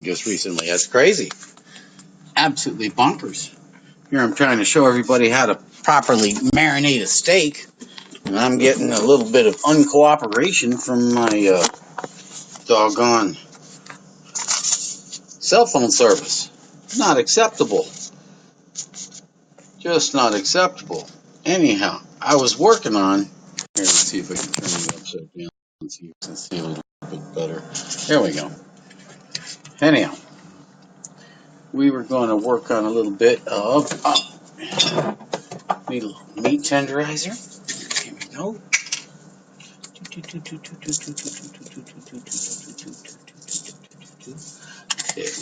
just recently. That's crazy. Absolutely bonkers. Here I'm trying to show everybody how to properly marinate a steak, and I'm getting a little bit of uncooperation from my doggone cell phone service. Not acceptable. Just not acceptable. Anyhow, I was working on... Here, let's see if I can turn it upside down so you can see a little bit better. There we go. Anyhow, we were going to work on a little bit of meat tenderizer. Here we go.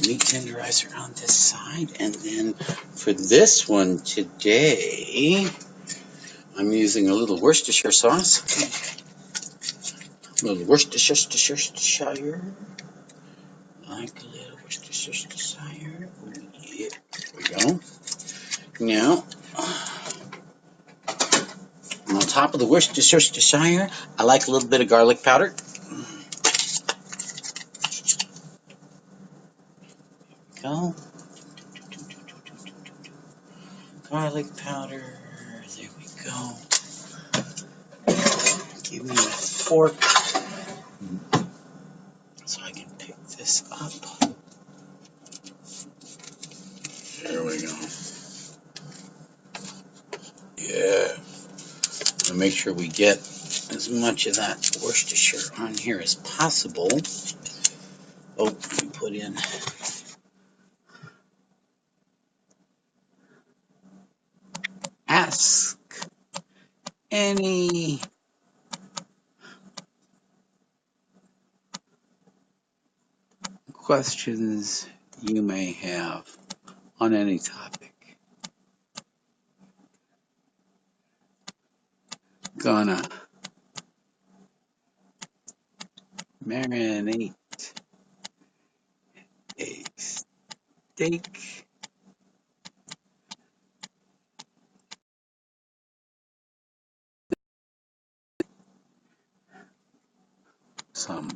Meat tenderizer on this side, and then for this one today, I'm using a little Worcestershire sauce. A little Worcestershire. Like a little Worcestershire. Yeah, there we go. Now, on top of the Worcestershire, I like a little bit of garlic powder. Go. Garlic powder. There we go. Give me a fork so I can pick this up. There we go. Yeah. And make sure we get as much of that Worcestershire on here as possible. Oh, we put in ask any questions you may have on any topic. Gonna marinate a steak. Some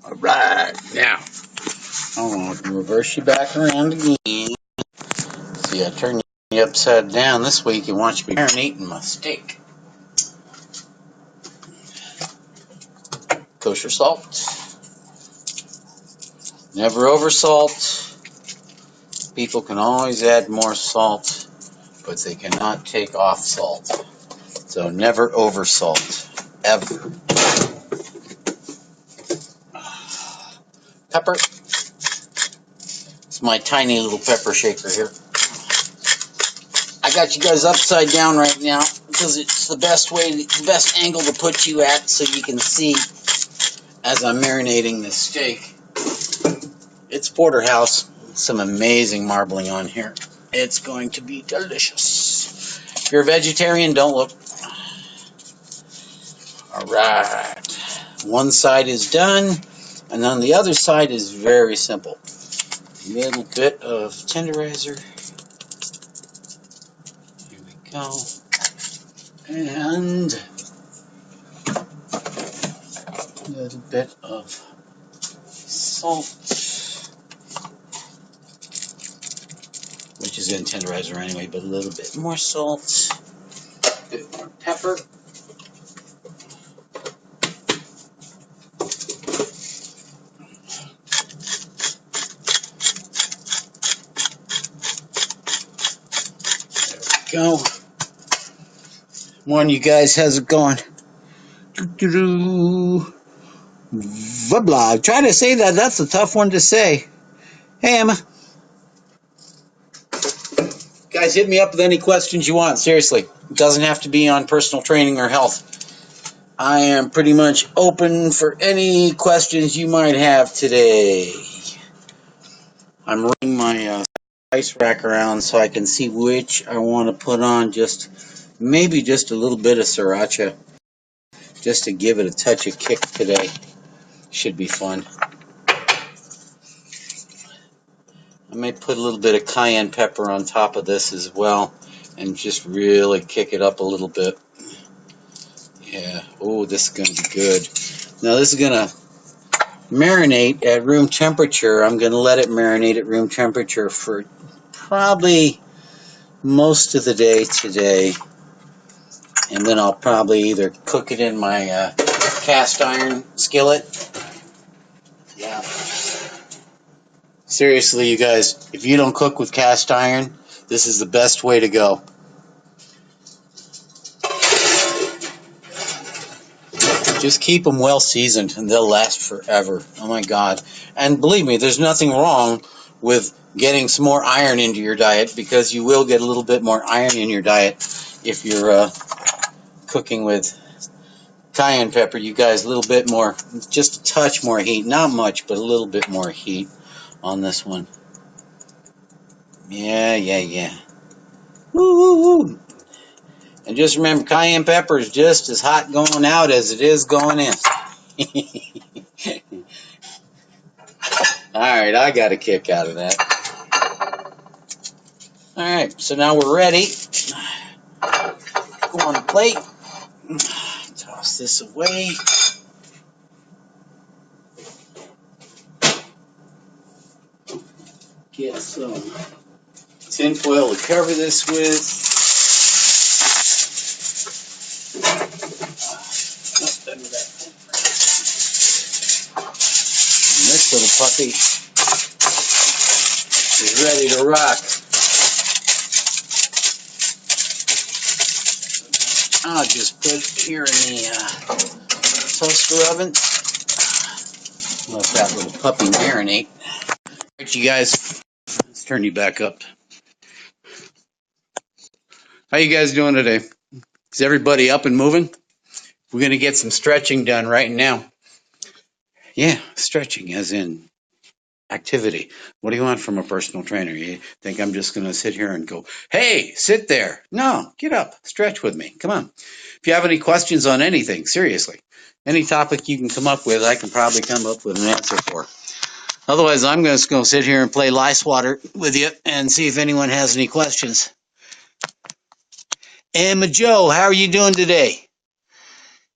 all right, now I want to reverse you back around again. See, I turned you upside down this week and want you to be marinating my steak. Kosher salt. Never over salt. People can always add more salt, but they cannot take off salt. So never over salt. Ever. Pepper. It's my tiny little pepper shaker here. I got you guys upside down right now because it's the best way, the best angle to put you at so you can see as I'm marinating this steak. It's porterhouse. Some amazing marbling on here. It's going to be delicious. If you're a vegetarian, don't look. All right. One side is done, and on the other side is very simple. A little bit of tenderizer. Here we go. And a little bit of salt, which is in tenderizer anyway, but a little bit more salt, a bit more pepper. There we go. Morning, you guys. How's it going? Vlog. Try to say that. That's a tough one to say. Hey, Emma. Guys, hit me up with any questions you want. Seriously. It doesn't have to be on personal training or health. I am pretty much open for any questions you might have today. I'm running my ice rack around so I can see which I want to put on. Maybe just a little bit of sriracha, just to give it a touch of kick today. Should be fun. I may put a little bit of cayenne pepper on top of this as well and just really kick it up a little bit. Yeah. Oh, this is going to be good. Now this is going to marinate at room temperature. I'm going to let it marinate at room temperature for probably most of the day today. And then I'll probably either cook it in my cast iron skillet. Yeah. Seriously, you guys, if you don't cook with cast iron, this is the best way to go. Just keep them well seasoned and they'll last forever. Oh my God. And believe me, there's nothing wrong with getting some more iron into your diet, because you will get a little bit more iron in your diet if you're cooking with cayenne pepper. You guys, a little bit more, just a touch more heat. Not much, but a little bit more heat on this one. Yeah. Woo, woo, woo. And just remember, cayenne pepper is just as hot going out as it is going in. Alright, I got a kick out of that. Alright, so now we're ready. Go on the plate. Toss this away. Get some tin foil to cover this with. And this little puppy is ready to rock. I'll just put it here in the toaster oven. Let that little puppy marinate. Alright, you guys, let's turn you back up. How you guys doing today? Is everybody up and moving? We're going to get some stretching done right now. Yeah, stretching as in activity. What do you want from a personal trainer? You think I'm just going to sit here and go, hey, sit there? No, get up, stretch with me. Come on. If you have any questions on anything, seriously, any topic you can come up with, I can probably come up with an answer for. Otherwise, I'm just going to sit here and play lice water with you and see if anyone has any questions. Emma Joe, how are you doing today?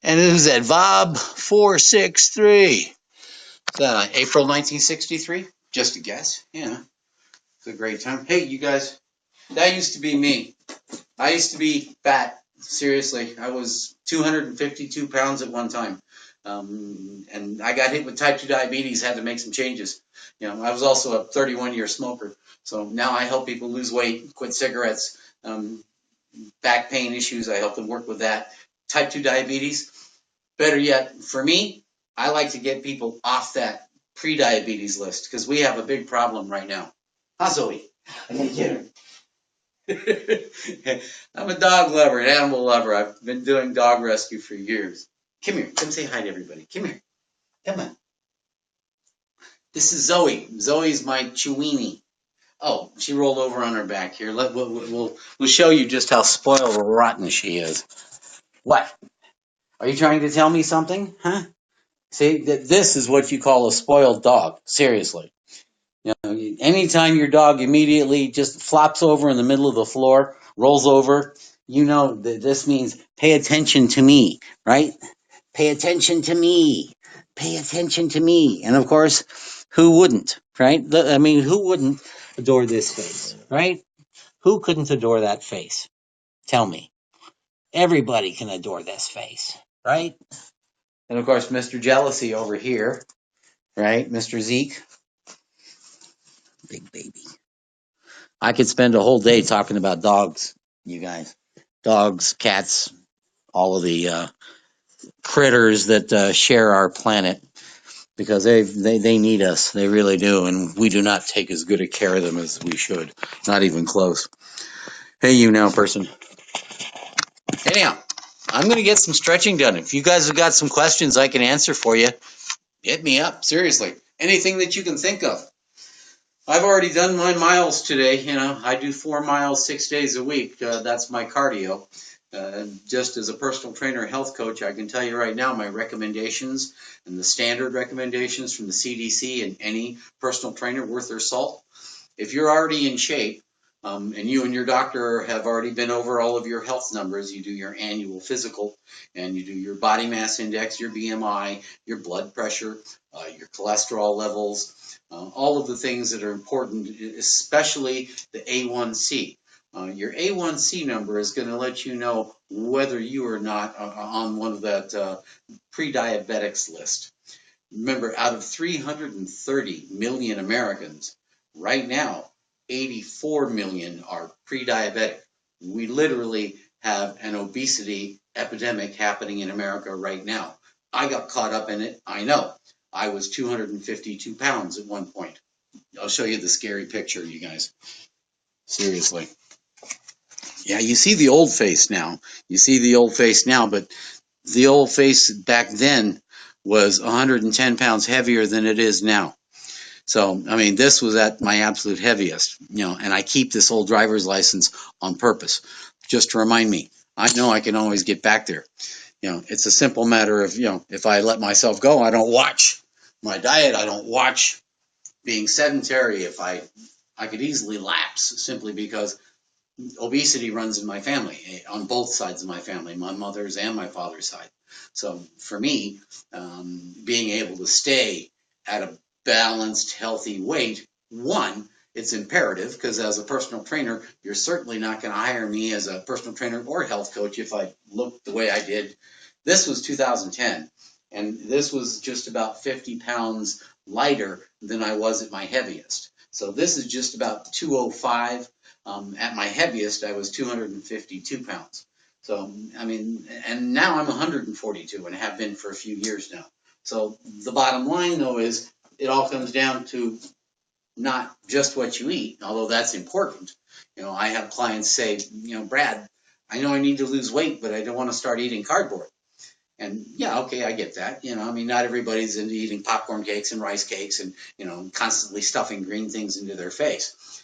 And who's that? Vob463. Is that April 1963? Just a guess. Yeah. It's a great time. Hey, you guys, that used to be me. I used to be fat. Seriously. I was 252 pounds at one time. And I got hit with type 2 diabetes, had to make some changes. You know, I was also a 31-year smoker. So now I help people lose weight, quit cigarettes, back pain issues. I help them work with that. Type 2 diabetes. Better yet, for me, I like to get people off that pre-diabetes list, because we have a big problem right now. Huh, Zoe? I gotta get her. I'm a dog lover, an animal lover. I've been doing dog rescue for years. Come here. Come say hi to everybody. Come here. Come on. This is Zoe. Zoe's my Chewini. Oh, she rolled over on her back here. We'll show you just how spoiled or rotten she is. What? Are you trying to tell me something? Huh? See, this is what you call a spoiled dog. Seriously. You know, anytime your dog immediately just flops over in the middle of the floor, rolls over, you know that this means pay attention to me, right? Pay attention to me. Pay attention to me. And of course, who wouldn't, right? I mean, who wouldn't adore this face, right? Who couldn't adore that face? Tell me. Everybody can adore this face, right? And of course, Mr. Jealousy over here, right? Mr. Zeke. Big baby. I could spend a whole day talking about dogs, you guys. Dogs, cats, all of the critters that share our planet, because they need us. They really do, and we do not take as good a care of them as we should. Not even close. Hey, you now person. Anyhow, I'm going to get some stretching done. If you guys have got some questions I can answer for you, hit me up. Seriously. Anything that you can think of. I've already done my miles today. You know, I do 4 miles 6 days a week. That's my cardio. Just as a personal trainer, health coach, I can tell you right now my recommendations and the standard recommendations from the CDC and any personal trainer worth their salt. If you're already in shape, and you and your doctor have already been over all of your health numbers, you do your annual physical, and you do your body mass index, your BMI, your blood pressure, your cholesterol levels, all of the things that are important, especially the A1C. Your A1C number is going to let you know whether you are not on one of that pre-diabetics list. Remember, out of 330 million Americans, right now, 84 million are pre-diabetic. We literally have an obesity epidemic happening in America right now. I got caught up in it, I know. I was 252 pounds at one point. I'll show you the scary picture, you guys. Seriously. Yeah, you see the old face now. You see the old face now, but the old face back then was 110 pounds heavier than it is now. So, I mean, this was at my absolute heaviest, and I keep this old driver's license on purpose, just to remind me. I know I can always get back there. It's a simple matter of, if I let myself go, I don't watch my diet, I don't watch being sedentary. If I could easily lapse simply because obesity runs in my family, on both sides of my family, my mother's and my father's side. So for me, being able to stay at a balanced, healthy weight, one, it's imperative, because as a personal trainer, you're certainly not going to hire me as a personal trainer or health coach if I looked the way I did. This was 2010, and this was just about 50 pounds lighter than I was at my heaviest. So this is just about 205. At my heaviest, I was 252 pounds. So, I mean, and now I'm 142 and have been for a few years now. So the bottom line, though, is it all comes down to not just what you eat, although that's important. I have clients say, Brad, I know I need to lose weight, but I don't want to start eating cardboard. And yeah, okay, I get that. I mean, not everybody's into eating popcorn cakes and rice cakes and, constantly stuffing green things into their face.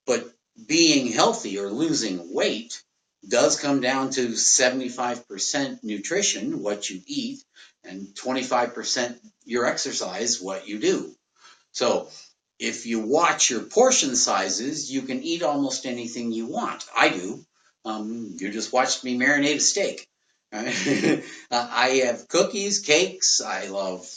But being healthy or losing weight does come down to 75% nutrition, what you eat, and 25% your exercise, what you do. So if you watch your portion sizes, you can eat almost anything you want. I do. You just watched me marinate a steak. I have cookies, cakes. I love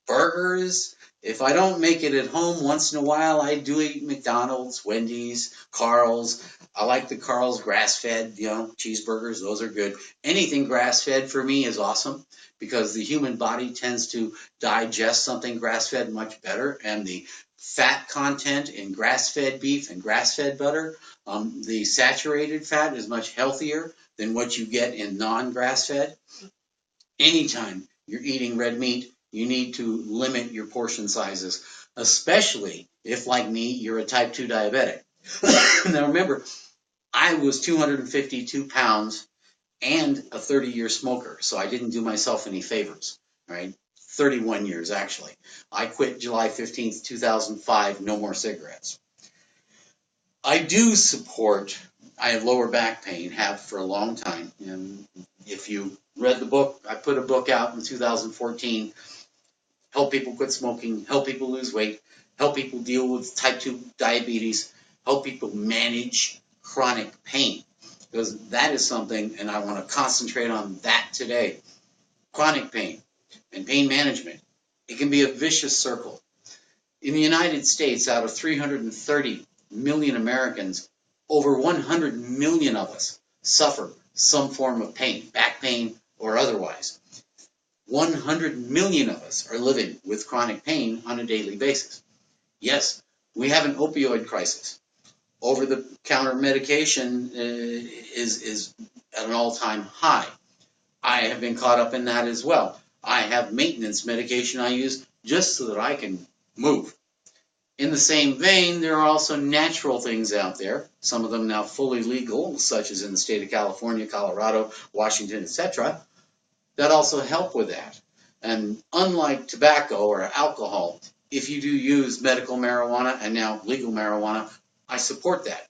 burgers. If I don't make it at home once in a while, I do eat McDonald's, Wendy's, Carl's. I like the Carl's grass-fed, cheeseburgers. Those are good. Anything grass-fed for me is awesome, because the human body tends to digest something grass-fed much better, and the fat content in grass-fed beef and grass-fed butter, the saturated fat is much healthier than what you get in non-grass-fed. Anytime you're eating red meat, you need to limit your portion sizes, especially if, like me, you're a type 2 diabetic. Now remember, I was 252 pounds and a 30-year smoker, so I didn't do myself any favors, right? 31 years, actually. I quit July 15th, 2005, no more cigarettes. I do support, I have lower back pain, have for a long time, and if you read the book, I put a book out in 2014, help people quit smoking, help people lose weight, help people deal with type 2 diabetes, help people manage chronic pain, because that is something, and I want to concentrate on that today. Chronic pain and pain management, it can be a vicious circle. In the United States, out of 330 million Americans, over 100 million of us suffer some form of pain, back pain or otherwise. 100 million of us are living with chronic pain on a daily basis. Yes, we have an opioid crisis. Over-the-counter medication is at an all-time high. I have been caught up in that as well. I have maintenance medication I use just so that I can move. In the same vein, there are also natural things out there, some of them now fully legal, such as in the state of California, Colorado, Washington, etc., that also help with that. And unlike tobacco or alcohol, if you do use medical marijuana and now legal marijuana, I support that.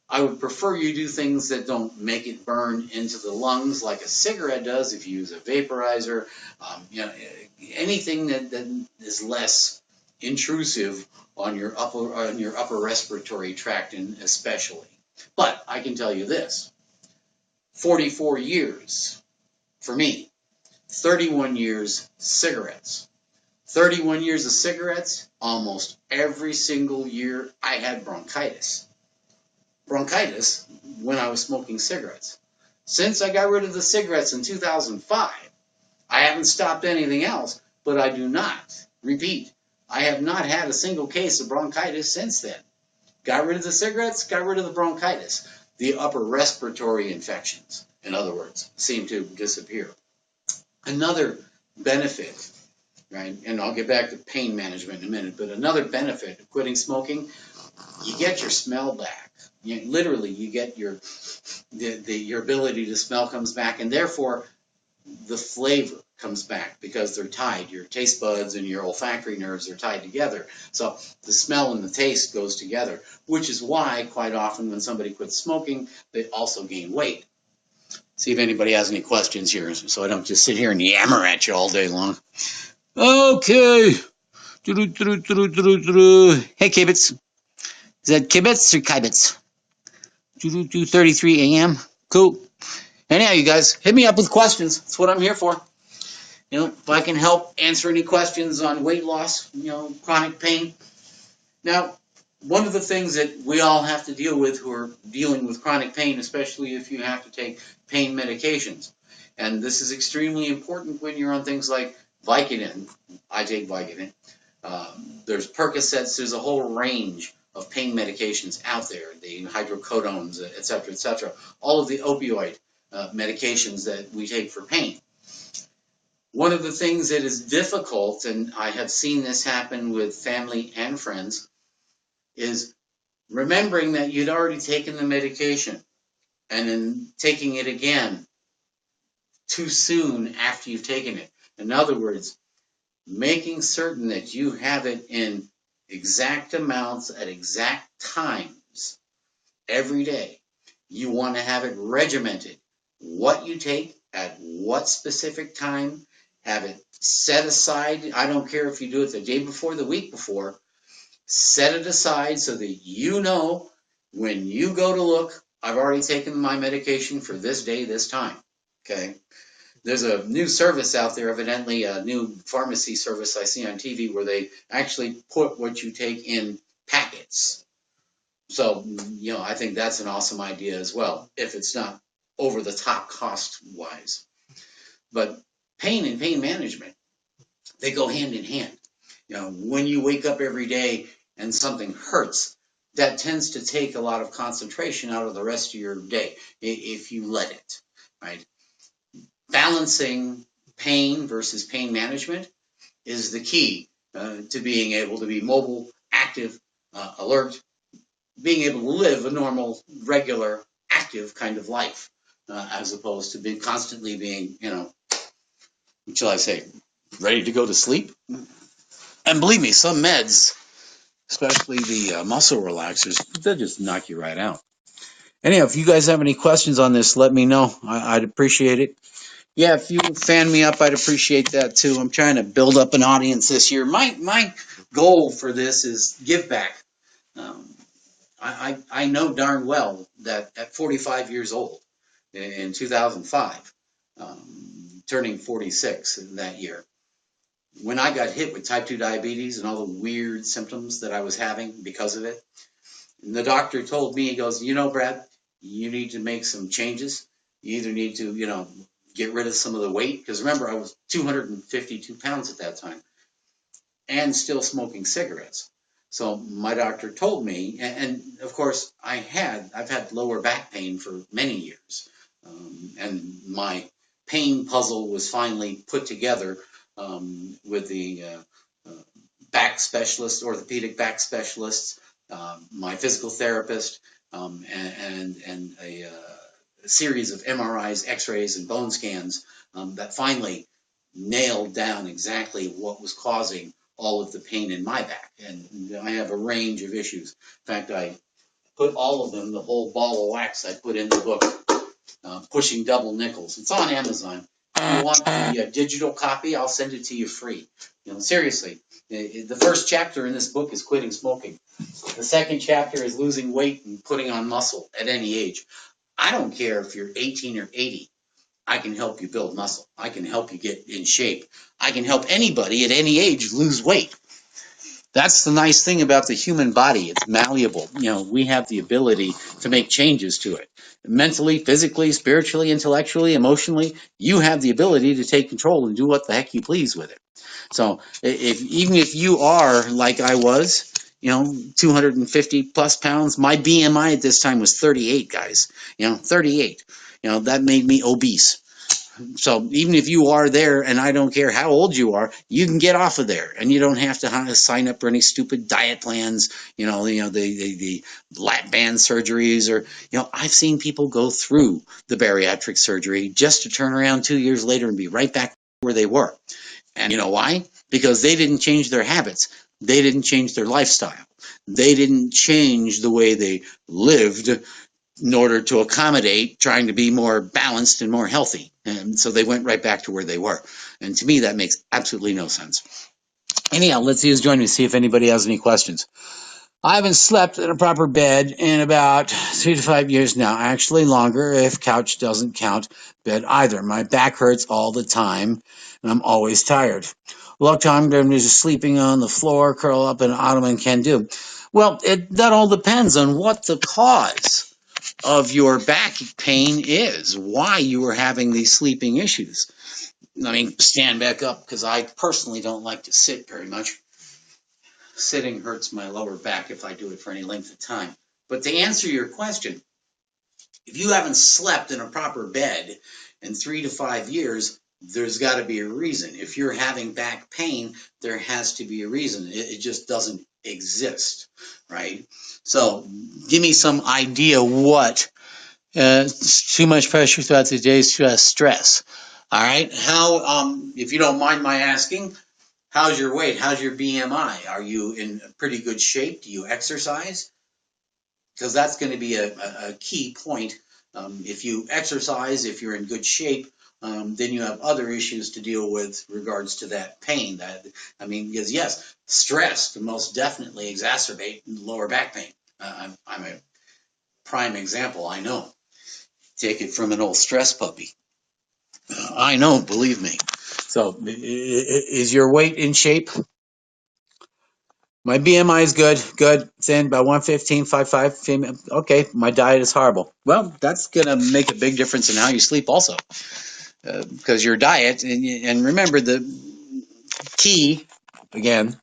I would prefer you do things that don't make it burn into the lungs like a cigarette does if you use a vaporizer, anything that is less intrusive on your upper respiratory tract, especially. But I can tell you this: 44 years for me, 31 years cigarettes. 31 years of cigarettes, almost every single year I had bronchitis. Bronchitis when I was smoking cigarettes. Since I got rid of the cigarettes in 2005, I haven't stopped anything else, but I do not, repeat, I have not had a single case of bronchitis since then. Got rid of the cigarettes, got rid of the bronchitis. The upper respiratory infections, in other words, seem to disappear. Another benefit, right, and I'll get back to pain management in a minute, but another benefit of quitting smoking, you get your smell back. Literally, you get your ability to smell comes back, and therefore the flavor comes back because they're tied. Your taste buds and your olfactory nerves are tied together. So the smell and the taste goes together, which is why quite often when somebody quits smoking, they also gain weight. See if anybody has any questions here, so I don't just sit here and yammer at you all day long. Okay. Hey, Kibitz. Is that Kibitz or Kibitz? 2:33 a.m. Cool. Anyhow, you guys, hit me up with questions. That's what I'm here for. If I can help answer any questions on weight loss, chronic pain. Now, one of the things that we all have to deal with who are dealing with chronic pain, especially if you have to take pain medications, and this is extremely important when you're on things like Vicodin. I take Vicodin. There's Percocets. There's a whole range of pain medications out there, the hydrocodones, et cetera, all of the opioid medications that we take for pain. One of the things that is difficult, and I have seen this happen with family and friends, is remembering that you'd already taken the medication and then taking it again too soon after you've taken it. In other words, making certain that you have it in exact amounts at exact times every day. You want to have it regimented. What you take at what specific time, have it set aside. I don't care if you do it the day before, the week before. Set it aside so that you know when you go to look, I've already taken my medication for this day, this time. Okay? There's a new service out there, evidently a new pharmacy service I see on TV where they actually put what you take in packets. So, I think that's an awesome idea as well, if it's not over the top cost-wise. But pain and pain management, they go hand in hand. When you wake up every day and something hurts, that tends to take a lot of concentration out of the rest of your day if you let it, right? Balancing pain versus pain management is the key to being able to be mobile, active, alert, being able to live a normal, regular, active kind of life, as opposed to constantly being, what shall I say, ready to go to sleep. And believe me, some meds, especially the muscle relaxers, they'll just knock you right out. Anyhow, if you guys have any questions on this, let me know. I'd appreciate it. Yeah, if you fan me up, I'd appreciate that too. I'm trying to build up an audience this year. My goal for this is give back. I know darn well that at 45 years old, in 2005, turning 46 that year, when I got hit with type 2 diabetes and all the weird symptoms that I was having because of it, and the doctor told me, he goes, Brad, you need to make some changes. You either need to, get rid of some of the weight, because remember, I was 252 pounds at that time and still smoking cigarettes. So my doctor told me, and of course I've had lower back pain for many years, and my pain puzzle was finally put together with the back specialist, orthopedic back specialists, my physical therapist, and a series of MRIs, X-rays, and bone scans that finally nailed down exactly what was causing all of the pain in my back. And I have a range of issues. In fact, I put all of them, the whole ball of wax I put in the book, Pushing Double Nickels. It's on Amazon. If you want the digital copy, I'll send it to you free. Seriously, the first chapter in this book is quitting smoking. The second chapter is losing weight and putting on muscle at any age. I don't care if you're 18 or 80. I can help you build muscle. I can help you get in shape. I can help anybody at any age lose weight. That's the nice thing about the human body. It's malleable. We have the ability to make changes to it. Mentally, physically, spiritually, intellectually, emotionally, you have the ability to take control and do what the heck you please with it. So even if you are like I was, 250 plus pounds, my BMI at this time was 38, guys. 38. That made me obese. So even if you are there, and I don't care how old you are, you can get off of there, and you don't have to sign up for any stupid diet plans. The lap band surgeries, or I've seen people go through the bariatric surgery just to turn around 2 years later and be right back where they were. And you know why? Because they didn't change their habits. They didn't change their lifestyle. They didn't change the way they lived in order to accommodate trying to be more balanced and more healthy. And so they went right back to where they were. And to me, that makes absolutely no sense. Anyhow, let's see who's joining me, see if anybody has any questions. I haven't slept in a proper bed in about 3 to 5 years now, actually longer if couch doesn't count bed either. My back hurts all the time, and I'm always tired. A lot of time I'm just sleeping on the floor, curl up in an ottoman can do. Well, that all depends on what the cause of your back pain is, why you are having these sleeping issues. I mean, stand back up, because I personally don't like to sit very much. Sitting hurts my lower back if I do it for any length of time. But to answer your question, if you haven't slept in a proper bed in 3 to 5 years, there's got to be a reason. If you're having back pain, there has to be a reason. It just doesn't exist, right? So give me some idea what too much pressure throughout the day, stress. All right. How, if you don't mind my asking, how's your weight? How's your BMI? Are you in pretty good shape? Do you exercise? Because that's going to be a key point. If you exercise, if you're in good shape, then you have other issues to deal with regards to that pain. Because yes, stress can most definitely exacerbate lower back pain. I'm a prime example, I know. Take it from an old stress puppy. I know, believe me. So, is your weight in shape? My BMI is good, thin, about 115, 5'5", female. Okay, my diet is horrible. Well, that's going to make a big difference in how you sleep also. Because your diet, and remember the key, again,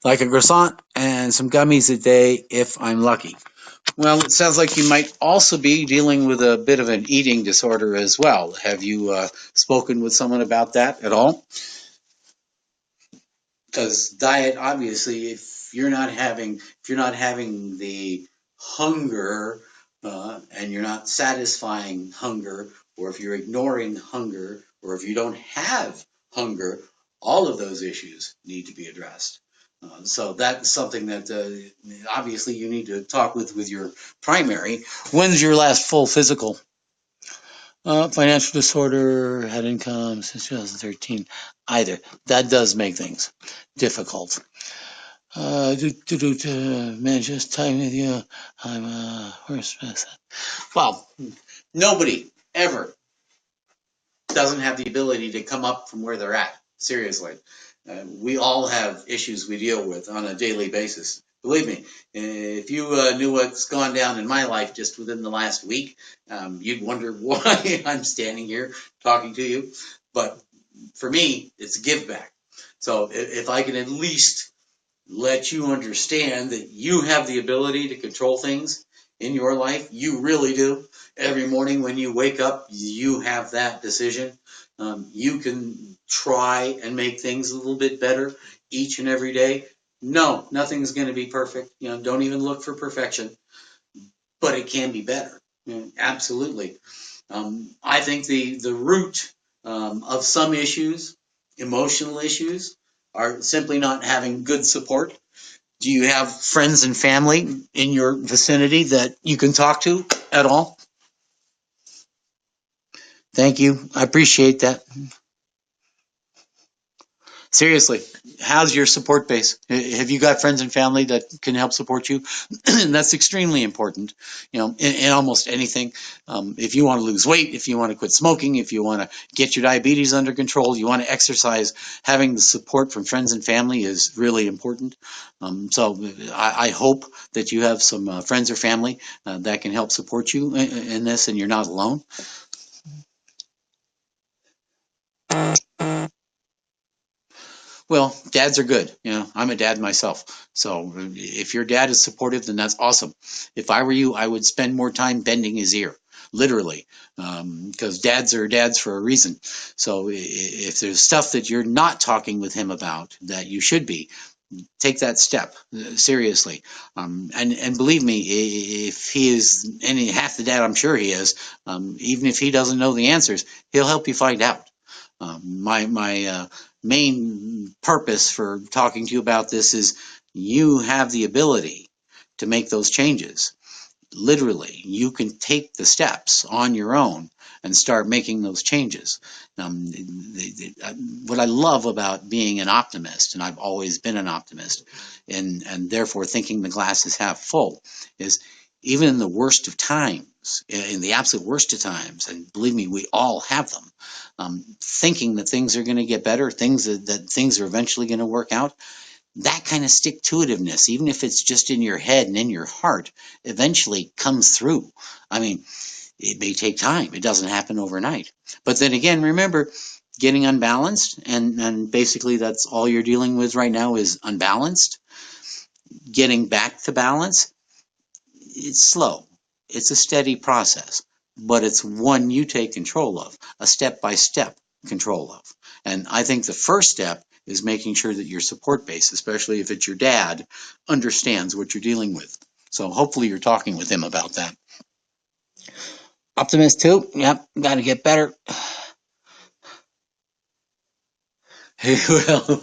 like a croissant and some gummies a day if I'm lucky. Well, it sounds like you might also be dealing with a bit of an eating disorder as well. Have you spoken with someone about that at all? Because diet, obviously, if you're not having the hunger and you're not satisfying hunger, or if you're ignoring hunger, or if you don't have hunger, all of those issues need to be addressed. So that's something that obviously you need to talk with your primary. When's your last full physical? Financial disorder, had income since 2013. Either. That does make things difficult. Man, just time with you. I'm a horse. Well, nobody ever doesn't have the ability to come up from where they're at. Seriously. We all have issues we deal with on a daily basis. Believe me, if you knew what's gone down in my life just within the last week, you'd wonder why I'm standing here talking to you. But for me, it's a give back. So if I can at least let you understand that you have the ability to control things in your life. You really do. Every morning when you wake up, you have that decision. You can try and make things a little bit better each and every day. No, nothing's going to be perfect. Don't even look for perfection, but it can be better. Absolutely. I think the root of some issues, emotional issues, are simply not having good support. Do you have friends and family in your vicinity that you can talk to at all? Thank you. I appreciate that. Seriously, how's your support base? Have you got friends and family that can help support you? That's extremely important, in almost anything. If you want to lose weight, if you want to quit smoking, if you want to get your diabetes under control, you want to exercise, having the support from friends and family is really important. So I hope that you have some friends or family that can help support you in this, and you're not alone. Well, dads are good. I'm a dad myself. So if your dad is supportive, then that's awesome. If I were you, I would spend more time bending his ear, literally, because dads are dads for a reason. So if there's stuff that you're not talking with him about that you should be, take that step seriously. And believe me, if he is any half the dad I'm sure he is, even if he doesn't know the answers, he'll help you find out. My main purpose for talking to you about this is you have the ability to make those changes. Literally, you can take the steps on your own and start making those changes. What I love about being an optimist, and I've always been an optimist, and therefore thinking the glass is half full, is even in the worst of times, in the absolute worst of times, and believe me, we all have them, thinking that things are going to get better, that things are eventually going to work out, that kind of stick to itiveness, even if it's just in your head and in your heart, eventually comes through. I mean, it may take time. It doesn't happen overnight. But then again, remember, getting unbalanced, and basically that's all you're dealing with right now is unbalanced. Getting back to balance, it's slow. It's a steady process, but it's one you take control of, a step-by-step control of. And I think the first step is making sure that your support base, especially if it's your dad, understands what you're dealing with. So hopefully you're talking with him about that. Optimist too? Yep, got to get better. Well,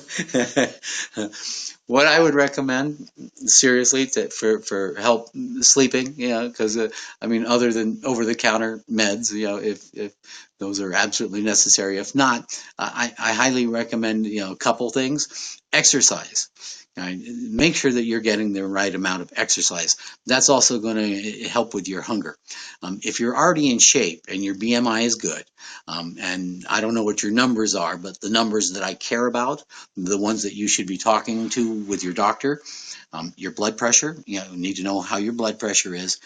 what I would recommend seriously for help sleeping, because I mean, other than over the counter meds, if those are absolutely necessary. If not, I highly recommend a couple things. Exercise. Make sure that you're getting the right amount of exercise. That's also going to help with your hunger. If you're already in shape and your BMI is good, and I don't know what your numbers are, but the numbers that I care about, the ones that you should be talking to with your doctor, your blood pressure, you need to know how your blood pressure is.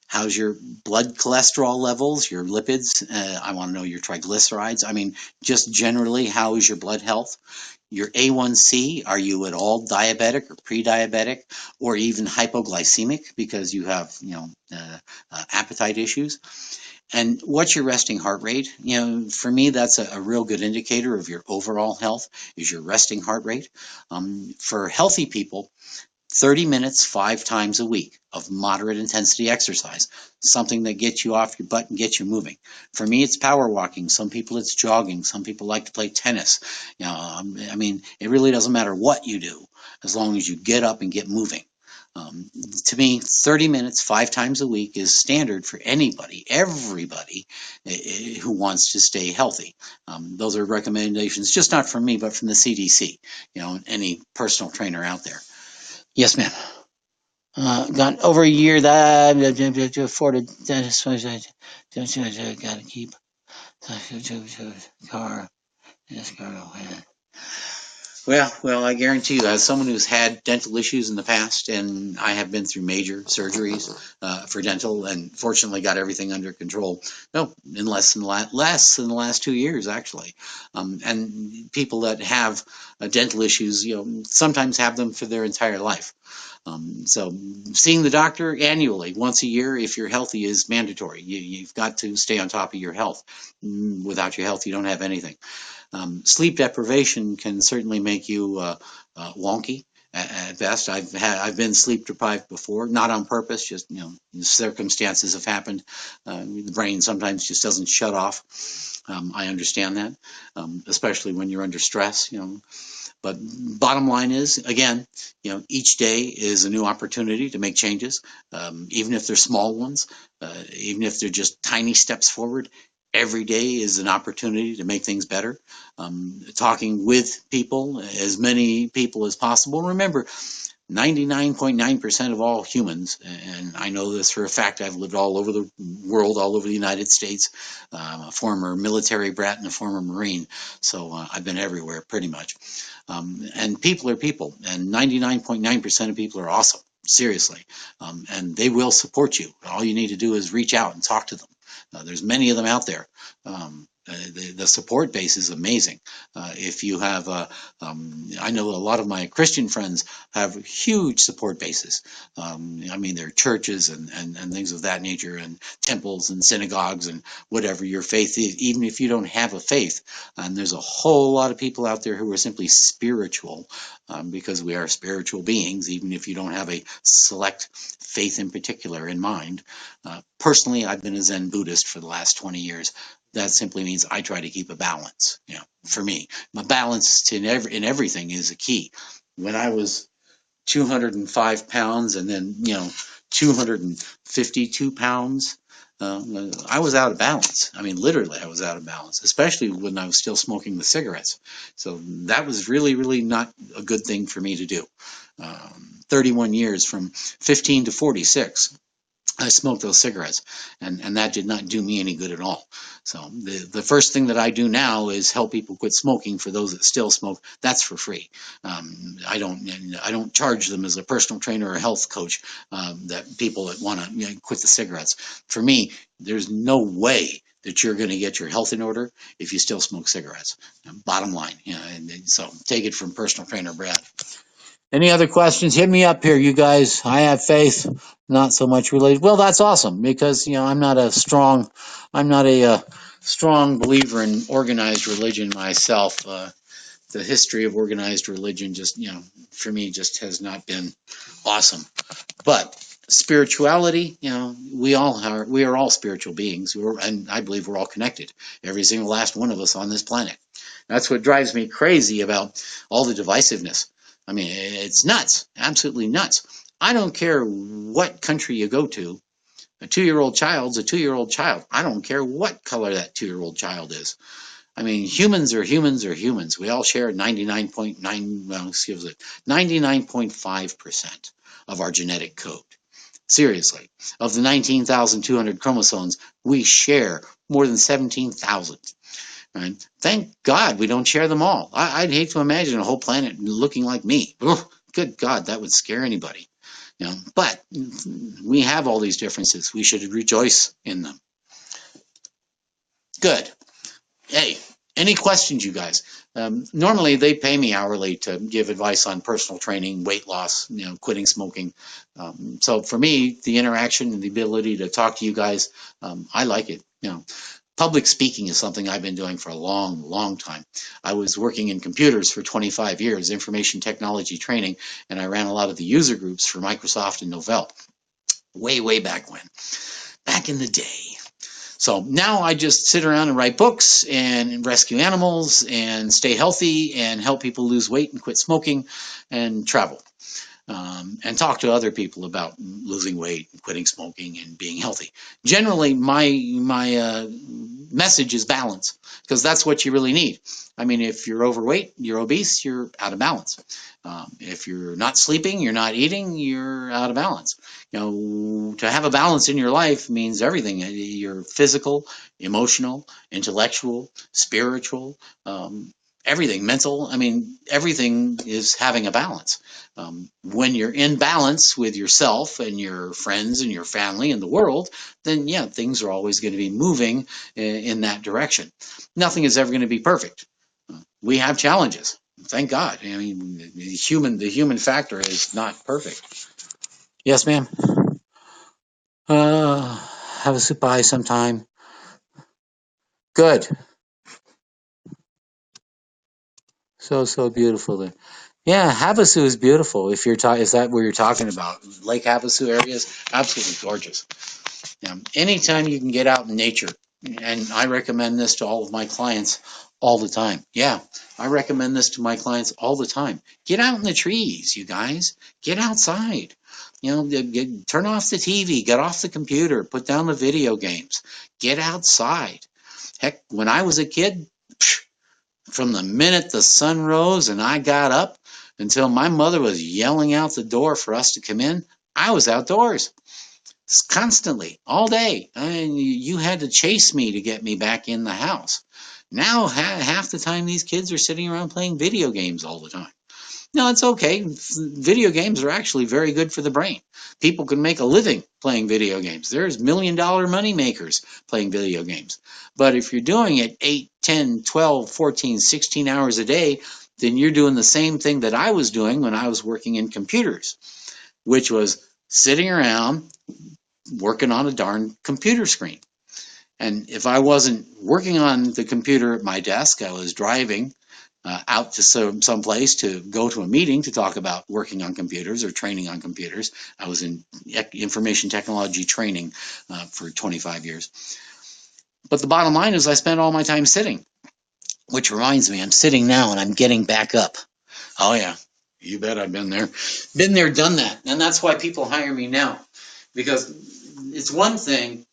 How's your blood cholesterol levels, your lipids? I want to know your triglycerides. I mean, just generally, how is your blood health? Your A1C, are you at all diabetic or pre-diabetic or even hypoglycemic because you have, appetite issues? And what's your resting heart rate? For me, that's a real good indicator of your overall health, is your resting heart rate. For healthy people, 30 minutes 5 times a week of moderate intensity exercise, something that gets you off your butt and gets you moving. For me, it's power walking. Some people it's jogging. Some people like to play tennis. I mean, it really doesn't matter what you do as long as you get up and get moving. To me, 30 minutes 5 times a week is standard for anybody, everybody who wants to stay healthy. Those are recommendations, just not from me, but from the CDC, any personal trainer out there. Yes, ma'am. Gone over a year that to afford a dentist. Got to keep car. This car. Well, I guarantee you, as someone who's had dental issues in the past, and I have been through major surgeries for dental, and fortunately got everything under control. No, in less than the last 2 years, actually. And people that have dental issues, sometimes have them for their entire life. So seeing the doctor annually, once a year, if you're healthy, is mandatory. You've got to stay on top of your health. Without your health, you don't have anything. Sleep deprivation can certainly make you wonky at best. I've been sleep deprived before, not on purpose, just circumstances have happened. The brain sometimes just doesn't shut off. I understand that, especially when you're under stress. But bottom line is, again, each day is a new opportunity to make changes, even if they're small ones, even if they're just tiny steps forward. Every day is an opportunity to make things better. Talking with people, as many people as possible. Remember, 99.9% of all humans, and I know this for a fact, I've lived all over the world, all over the United States. I'm a former military brat and a former Marine, so I've been everywhere pretty much. And people are people, and 99.9% of people are awesome, seriously, and they will support you. All you need to do is reach out and talk to them. There's many of them out there. The support base is amazing. If you have, I know a lot of my Christian friends have huge support bases. There are churches and things of that nature, and temples and synagogues and whatever your faith is, even if you don't have a faith. And there's a whole lot of people out there who are simply spiritual, because we are spiritual beings, even if you don't have a select faith in particular in mind. Personally, I've been a Zen Buddhist for the last 20 years. That simply means I try to keep a balance. For me, my balance in everything is a key. When I was 205 pounds and then 252 pounds, I was out of balance. Literally, I was out of balance, especially when I was still smoking the cigarettes. So that was really, really not a good thing for me to do. 31 years, from 15 to 46. I smoked those cigarettes, and that did not do me any good at all. So the first thing that I do now is help people quit smoking. For those that still smoke, that's for free. I don't charge them as a personal trainer or a health coach. That people that want to quit the cigarettes. For me, there's no way that you're going to get your health in order if you still smoke cigarettes. Bottom line, and so take it from personal trainer Brad. Any other questions? Hit me up here, you guys. I have faith, not so much related. Well, that's awesome, because I'm not a strong believer in organized religion myself. The history of organized religion just for me just has not been awesome. But spirituality, we are all spiritual beings, and I believe we're all connected. Every single last one of us on this planet. That's what drives me crazy about all the divisiveness. It's nuts, absolutely nuts. I don't care what country you go to. A 2-year-old child's a 2-year-old child. I don't care what color that 2-year-old child is. Humans are humans are humans. We all share 99.5% of our genetic code. Seriously, of the 19,200 chromosomes, we share more than 17,000. Right? Thank God we don't share them all. I'd hate to imagine a whole planet looking like me. Ugh, good God, that would scare anybody. But we have all these differences. We should rejoice in them. Good. Hey, any questions, you guys? Normally they pay me hourly to give advice on personal training, weight loss, quitting smoking. So for me, the interaction and the ability to talk to you guys, I like it. Public speaking is something I've been doing for a long, long time. I was working in computers for 25 years, information technology training, and I ran a lot of the user groups for Microsoft and Novell. Way, way back when. Back in the day. So now I just sit around and write books and rescue animals and stay healthy and help people lose weight and quit smoking and travel. And talk to other people about losing weight, quitting smoking, and being healthy. Generally, my message is balance, because that's what you really need. If you're overweight, you're obese, you're out of balance. If you're not sleeping, you're not eating, you're out of balance. To have a balance in your life means everything. Your physical, emotional, intellectual, spiritual, everything, mental. I mean, everything is having a balance. When you're in balance with yourself and your friends and your family and the world, then yeah, things are always going to be moving in that direction. Nothing is ever going to be perfect. We have challenges. Thank God. I mean, the human factor is not perfect. Yes, ma'am. Have a soup pie sometime. Good. So beautiful there. Yeah, Havasu is beautiful. If you're talking, is that where you're talking about? Lake Havasu area is absolutely gorgeous. Yeah. Anytime you can get out in nature, and I recommend this to all of my clients all the time. Yeah, I recommend this to my clients all the time. Get out in the trees, you guys. Get outside. You know, turn off the TV, get off the computer, put down the video games. Get outside. Heck, when I was a kid, from the minute the sun rose and I got up until my mother was yelling out the door for us to come in, I was outdoors constantly, all day. And you had to chase me to get me back in the house. Now, half the time, these kids are sitting around playing video games all the time. No, it's okay. Video games are actually very good for the brain. People can make a living playing video games. There's $1 million money makers playing video games. But if you're doing it 8, 10, 12, 14, 16 hours a day, then you're doing the same thing that I was doing when I was working in computers, which was sitting around working on a darn computer screen. And if I wasn't working on the computer at my desk, I was driving out to some place to go to a meeting to talk about working on computers or training on computers. I was in information technology training for 25 years. But the bottom line is I spent all my time sitting, which reminds me, I'm sitting now and I'm getting back up. Oh, yeah. You bet I've been there. Been there, done that. And that's why people hire me now. Because it's one thing,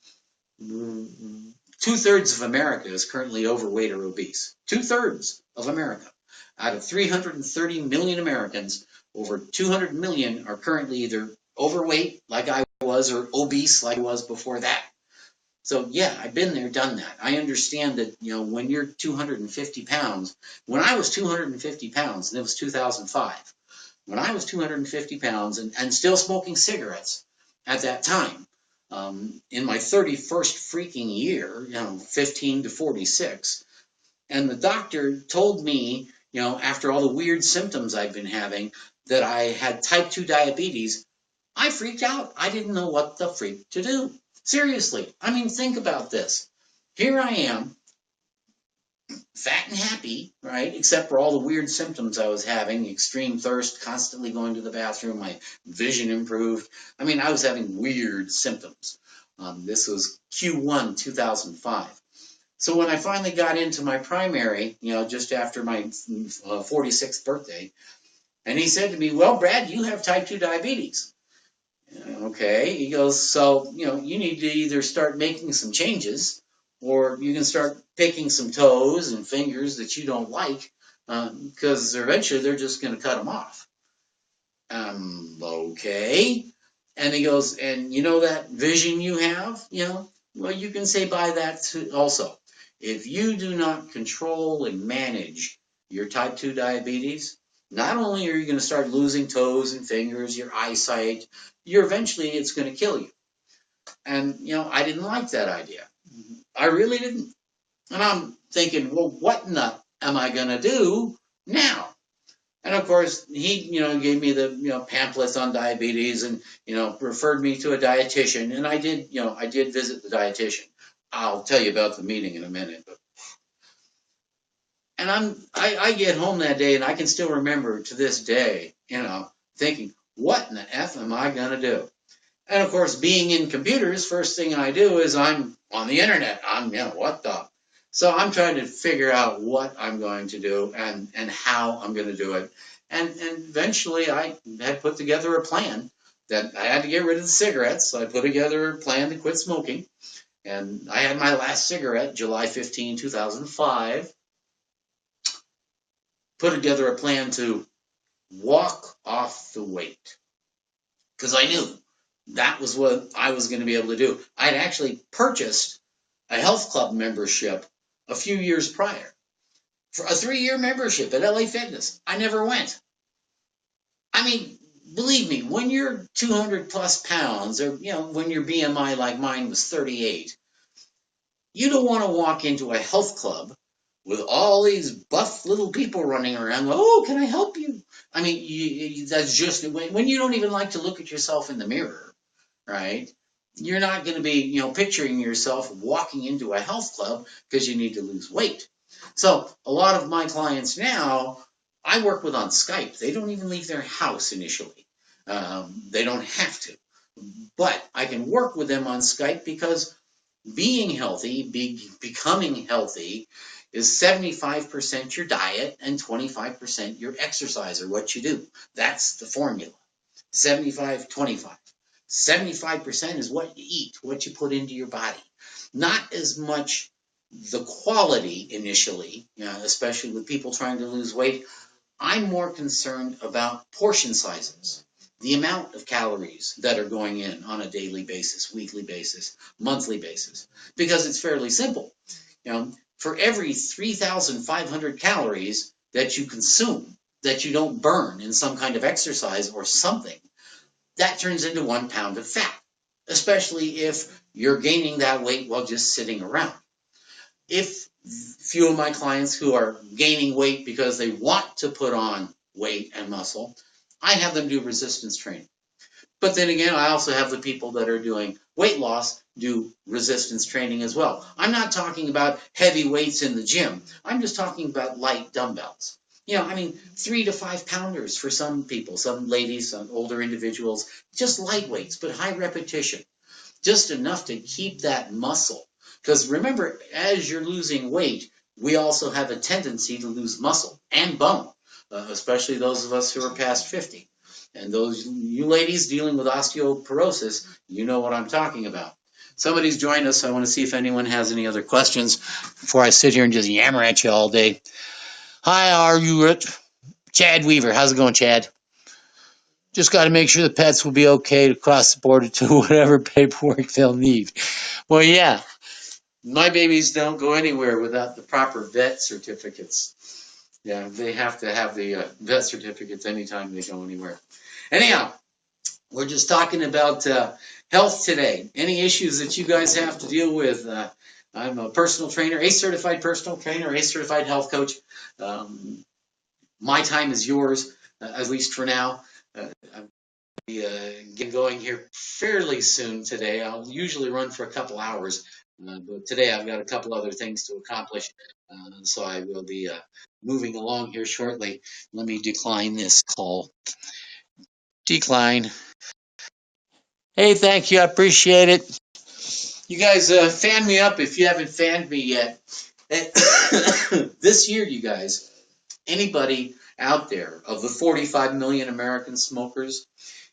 2/3 of America is currently overweight or obese. 2/3 of America. Out of 330 million Americans, over 200 million are currently either overweight, like I was, or obese, like I was before that. So yeah, I've been there, done that. I understand that, you know, when you're 250 pounds, when I was 250 pounds, and it was 2005, when I was 250 pounds and still smoking cigarettes at that time, in my 31st freaking year, 15 to 46, and the doctor told me, after all the weird symptoms I've been having, that I had type 2 diabetes, I freaked out. I didn't know what the freak to do. Seriously. I mean, think about this. Here I am, fat and happy, right? Except for all the weird symptoms I was having, extreme thirst, constantly going to the bathroom, my vision improved. I mean, I was having weird symptoms. This was Q1 2005. So when I finally got into my primary, just after my 46th birthday, and he said to me, well, Brad, you have type 2 diabetes. Okay. He goes, so, you need to either start making some changes or you can start picking some toes and fingers that you don't like because eventually they're just going to cut them off. Okay. And he goes, and that vision you have, well, you can say by that too also. If you do not control and manage your type 2 diabetes, not only are you going to start losing toes and fingers, your eyesight, eventually it's going to kill you. And, I didn't like that idea. I really didn't. And I'm thinking, well, what in the am I going to do now? And of course, he, gave me the, pamphlets on diabetes and, referred me to a dietitian. And I did visit the dietitian. I'll tell you about the meeting in a minute. And I get home that day and I can still remember to this day, thinking, what in the F am I going to do? And of course, being in computers, first thing I do is I'm on the internet. What the? So I'm trying to figure out what I'm going to do and how I'm going to do it. And eventually I had put together a plan that I had to get rid of the cigarettes. So I put together a plan to quit smoking. And I had my last cigarette, July 15, 2005. Put together a plan to walk off the weight. Because I knew that was what I was going to be able to do. I had actually purchased a health club membership a few years prior For a 3-year membership at LA Fitness. I never went. I mean, believe me, when you're 200 plus pounds, or when your BMI like mine was 38, you don't want to walk into a health club with all these buff little people running around. Oh, can I help you? I mean, that's just when you don't even like to look at yourself in the mirror, right? You're not going to be, picturing yourself walking into a health club because you need to lose weight. So a lot of my clients now, I work with on Skype. They don't even leave their house initially. They don't have to, but I can work with them on Skype because being healthy, becoming healthy, is 75% your diet and 25% your exercise or what you do. That's the formula. 75, 25. 75% is what you eat, what you put into your body. Not as much the quality initially, especially with people trying to lose weight. I'm more concerned about portion sizes, the amount of calories that are going in on a daily basis, weekly basis, monthly basis, because it's fairly simple. For every 3,500 calories that you consume, that you don't burn in some kind of exercise or something, that turns into 1 pound of fat, especially if you're gaining that weight while just sitting around. If few of my clients who are gaining weight because they want to put on weight and muscle, I have them do resistance training. But then again, I also have the people that are doing weight loss do resistance training as well. I'm not talking about heavy weights in the gym. I'm just talking about light dumbbells. 3 to 5 pounders for some people, some ladies, some older individuals, just light weights, but high repetition. Just enough to keep that muscle. Because remember, as you're losing weight, we also have a tendency to lose muscle and bone, especially those of us who are past 50. And those you ladies dealing with osteoporosis, you know what I'm talking about. Somebody's joined us. I want to see if anyone has any other questions before I sit here and just yammer at you all day. Hi, are you Rich? Chad Weaver. How's it going, Chad? Just got to make sure the pets will be okay to cross the border to whatever paperwork they'll need. Well, yeah, my babies don't go anywhere without the proper vet certificates. Yeah, they have to have the vet certificates anytime they go anywhere. Anyhow, we're just talking about health today. Any issues that you guys have to deal with? I'm a personal trainer, a certified personal trainer, a certified health coach. My time is yours, at least for now. I'm get going here fairly soon today. I'll usually run for a couple hours, but today I've got a couple other things to accomplish, so I will be moving along here shortly. Let me decline this call. Decline. Hey, thank you. I appreciate it. You guys fan me up if you haven't fanned me yet. This year, you guys, anybody out there of the 45 million American smokers,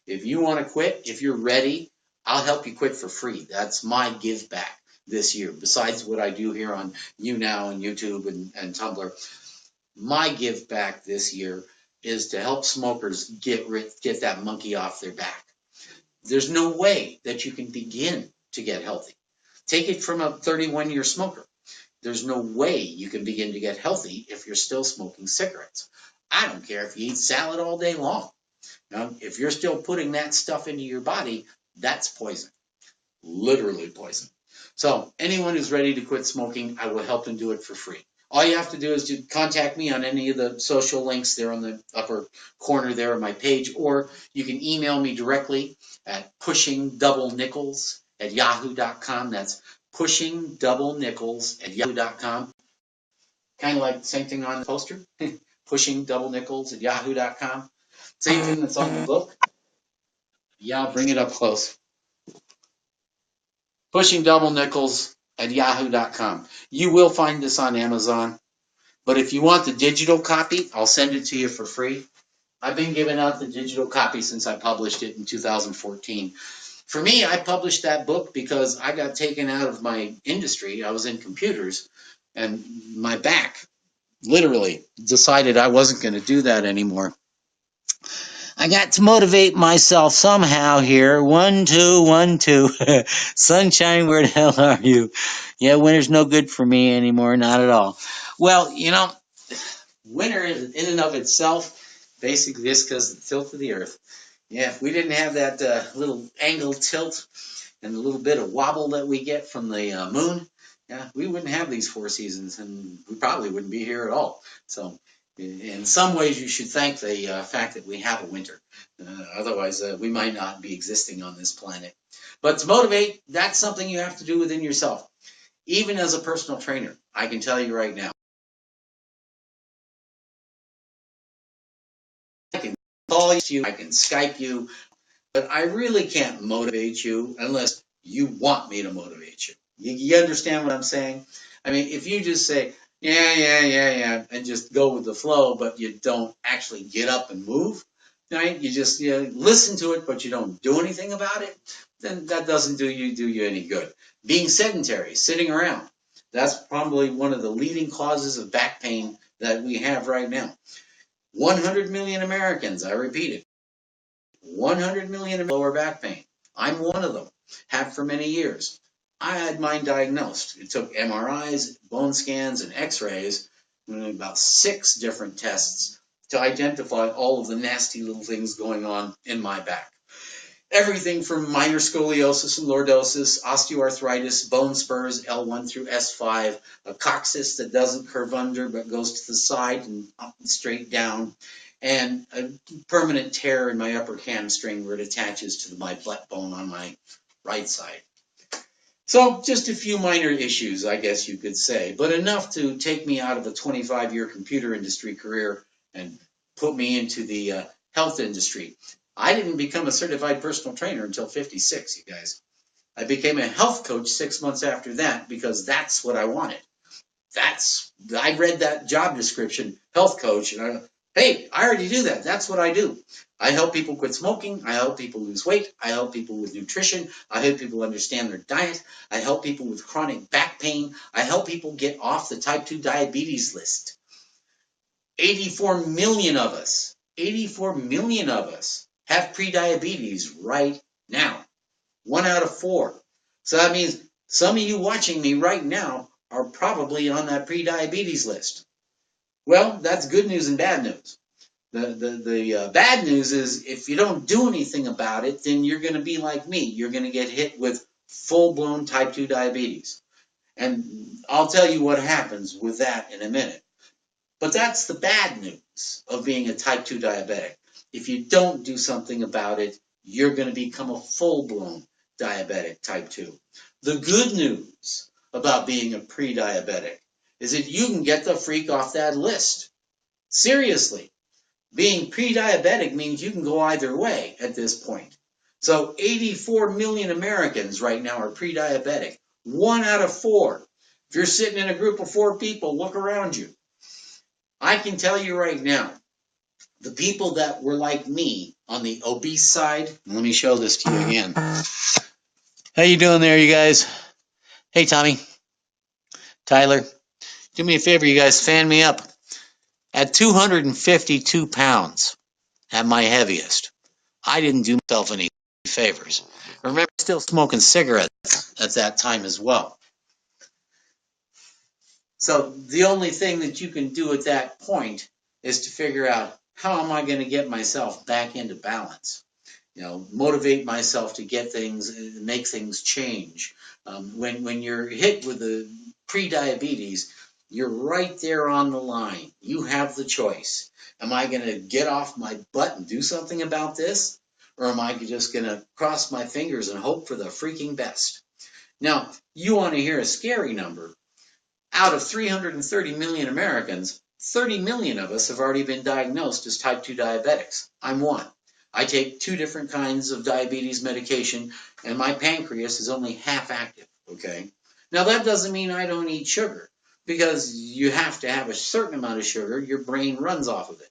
if you want to quit, if you're ready, I'll help you quit for free. That's my give back this year. Besides what I do here on YouNow and YouTube and Tumblr, my give back this year is to help smokers get that monkey off their back. There's no way that you can begin to get healthy. Take it from a 31-year smoker. There's no way you can begin to get healthy if you're still smoking cigarettes. I don't care if you eat salad all day long. If you're still putting that stuff into your body, that's poison. Literally poison. So anyone who's ready to quit smoking, I will help them do it for free. All you have to do is to contact me on any of the social links there on the upper corner there of my page, or you can email me directly at pushingdoublenickels@yahoo.com. That's pushingdoublenickels@yahoo.com. Kind of like the same thing on the poster, pushingdoublenickels@yahoo.com. Same thing that's on the book. Yeah, I'll bring it up close. Pushingdoublenickels@yahoo.com. You will find this on Amazon, but if you want the digital copy, I'll send it to you for free. I've been giving out the digital copy since I published it in 2014. For me, I published that book because I got taken out of my industry. I was in computers, and my back literally decided I wasn't going to do that anymore. I got to motivate myself somehow here. 1, 2, 1, 2. Sunshine, where the hell are you? Yeah, winter's no good for me anymore, not at all. Well, winter in and of itself, basically just because of the tilt of the earth. Yeah, if we didn't have that little angle tilt and the little bit of wobble that we get from the moon, yeah, we wouldn't have these 4 seasons, and we probably wouldn't be here at all. So, in some ways, you should thank the fact that we have a winter. Otherwise, we might not be existing on this planet. But to motivate, that's something you have to do within yourself. Even as a personal trainer, I can tell you right now, I can call you, I can Skype you, but I really can't motivate you unless you want me to motivate you. You understand what I'm saying? I mean, if you just say, yeah, and just go with the flow, but you don't actually get up and move, right? You just listen to it, but you don't do anything about it, then that doesn't do you any good. Being sedentary, sitting around, that's probably one of the leading causes of back pain that we have right now. 100 million Americans, I repeat it, 100 million lower back pain. I'm one of them, have for many years. I had mine diagnosed. It took MRIs, bone scans, and x-rays, and about 6 different tests to identify all of the nasty little things going on in my back. Everything from minor scoliosis and lordosis, osteoarthritis, bone spurs, L1 through S5, a coccyx that doesn't curve under but goes to the side and up and straight down, and a permanent tear in my upper hamstring where it attaches to my butt bone on my right side. So just a few minor issues, I guess you could say, but enough to take me out of a 25-year computer industry career and put me into the health industry. I didn't become a certified personal trainer until 56, you guys. I became a health coach 6 months after that because that's what I wanted. I read that job description, health coach, and hey, I already do that. That's what I do. I help people quit smoking. I help people lose weight. I help people with nutrition. I help people understand their diet. I help people with chronic back pain. I help people get off the type 2 diabetes list. 84 million of us have prediabetes right now. 1 out of 4. So that means some of you watching me right now are probably on that prediabetes list. Well, that's good news and bad news. The bad news is if you don't do anything about it, then you're going to be like me. You're going to get hit with full-blown type 2 diabetes. And I'll tell you what happens with that in a minute. But that's the bad news of being a type 2 diabetic. If you don't do something about it, you're going to become a full-blown diabetic type 2. The good news about being a pre-diabetic is that you can get the freak off that list. Seriously. Being pre-diabetic means you can go either way at this point. So 84 million Americans right now are pre-diabetic. 1 out of 4. If you're sitting in a group of 4 people, look around you. I can tell you right now, the people that were like me on the obese side, let me show this to you again. How you doing there, you guys? Hey, Tommy, Tyler, do me a favor, you guys, fan me up. At 252 pounds, at my heaviest, I didn't do myself any favors. Remember, still smoking cigarettes at that time as well. So the only thing that you can do at that point is to figure out, how am I going to get myself back into balance? Motivate myself to get things, make things change. When you're hit with the pre-diabetes, you're right there on the line. You have the choice. Am I going to get off my butt and do something about this? Or am I just going to cross my fingers and hope for the freaking best? Now, you want to hear a scary number. Out of 330 million Americans, 30 million of us have already been diagnosed as type 2 diabetics. I'm one. I take 2 different kinds of diabetes medication, and my pancreas is only half active, okay? Now, that doesn't mean I don't eat sugar, because you have to have a certain amount of sugar. Your brain runs off of it.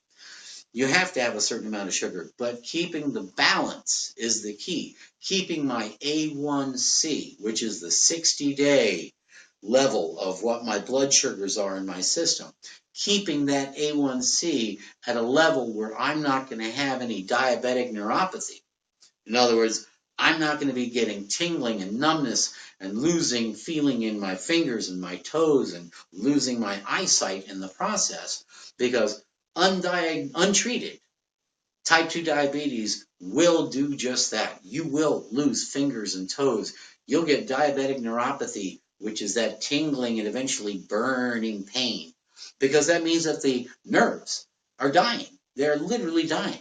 You have to have a certain amount of sugar, but keeping the balance is the key. Keeping my A1C, which is the 60-day level of what my blood sugars are in my system, keeping that A1C at a level where I'm not going to have any diabetic neuropathy. In other words, I'm not going to be getting tingling and numbness and losing feeling in my fingers and my toes and losing my eyesight in the process, because untreated, type 2 diabetes will do just that. You will lose fingers and toes. You'll get diabetic neuropathy, which is that tingling and eventually burning pain, because that means that the nerves are dying. They're literally dying.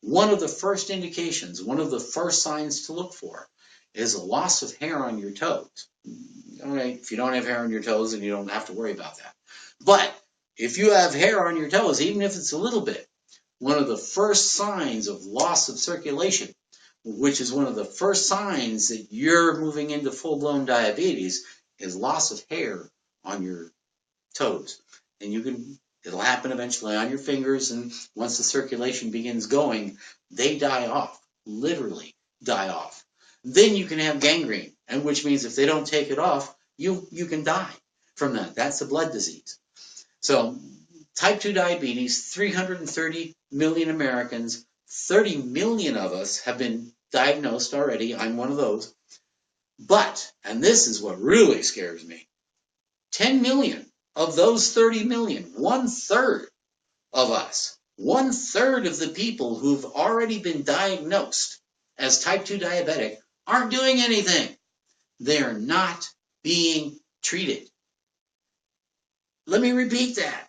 One of the first indications, one of the first signs to look for is a loss of hair on your toes. All right, if you don't have hair on your toes, then you don't have to worry about that. But if you have hair on your toes, even if it's a little bit, one of the first signs of loss of circulation, which is one of the first signs that you're moving into full-blown diabetes, is loss of hair on your toes. And it'll happen eventually on your fingers, and once the circulation begins going, they die off, literally die off. Then you can have gangrene, and which means if they don't take it off, you can die from that. That's a blood disease. So type 2 diabetes, 330 million Americans, 30 million of us have been diagnosed already. I'm one of those. But, and this is what really scares me, 10 million of those 30 million, 1/3 of us, 1/3 of the people who've already been diagnosed as type 2 diabetic aren't doing anything. They're not being treated. Let me repeat that.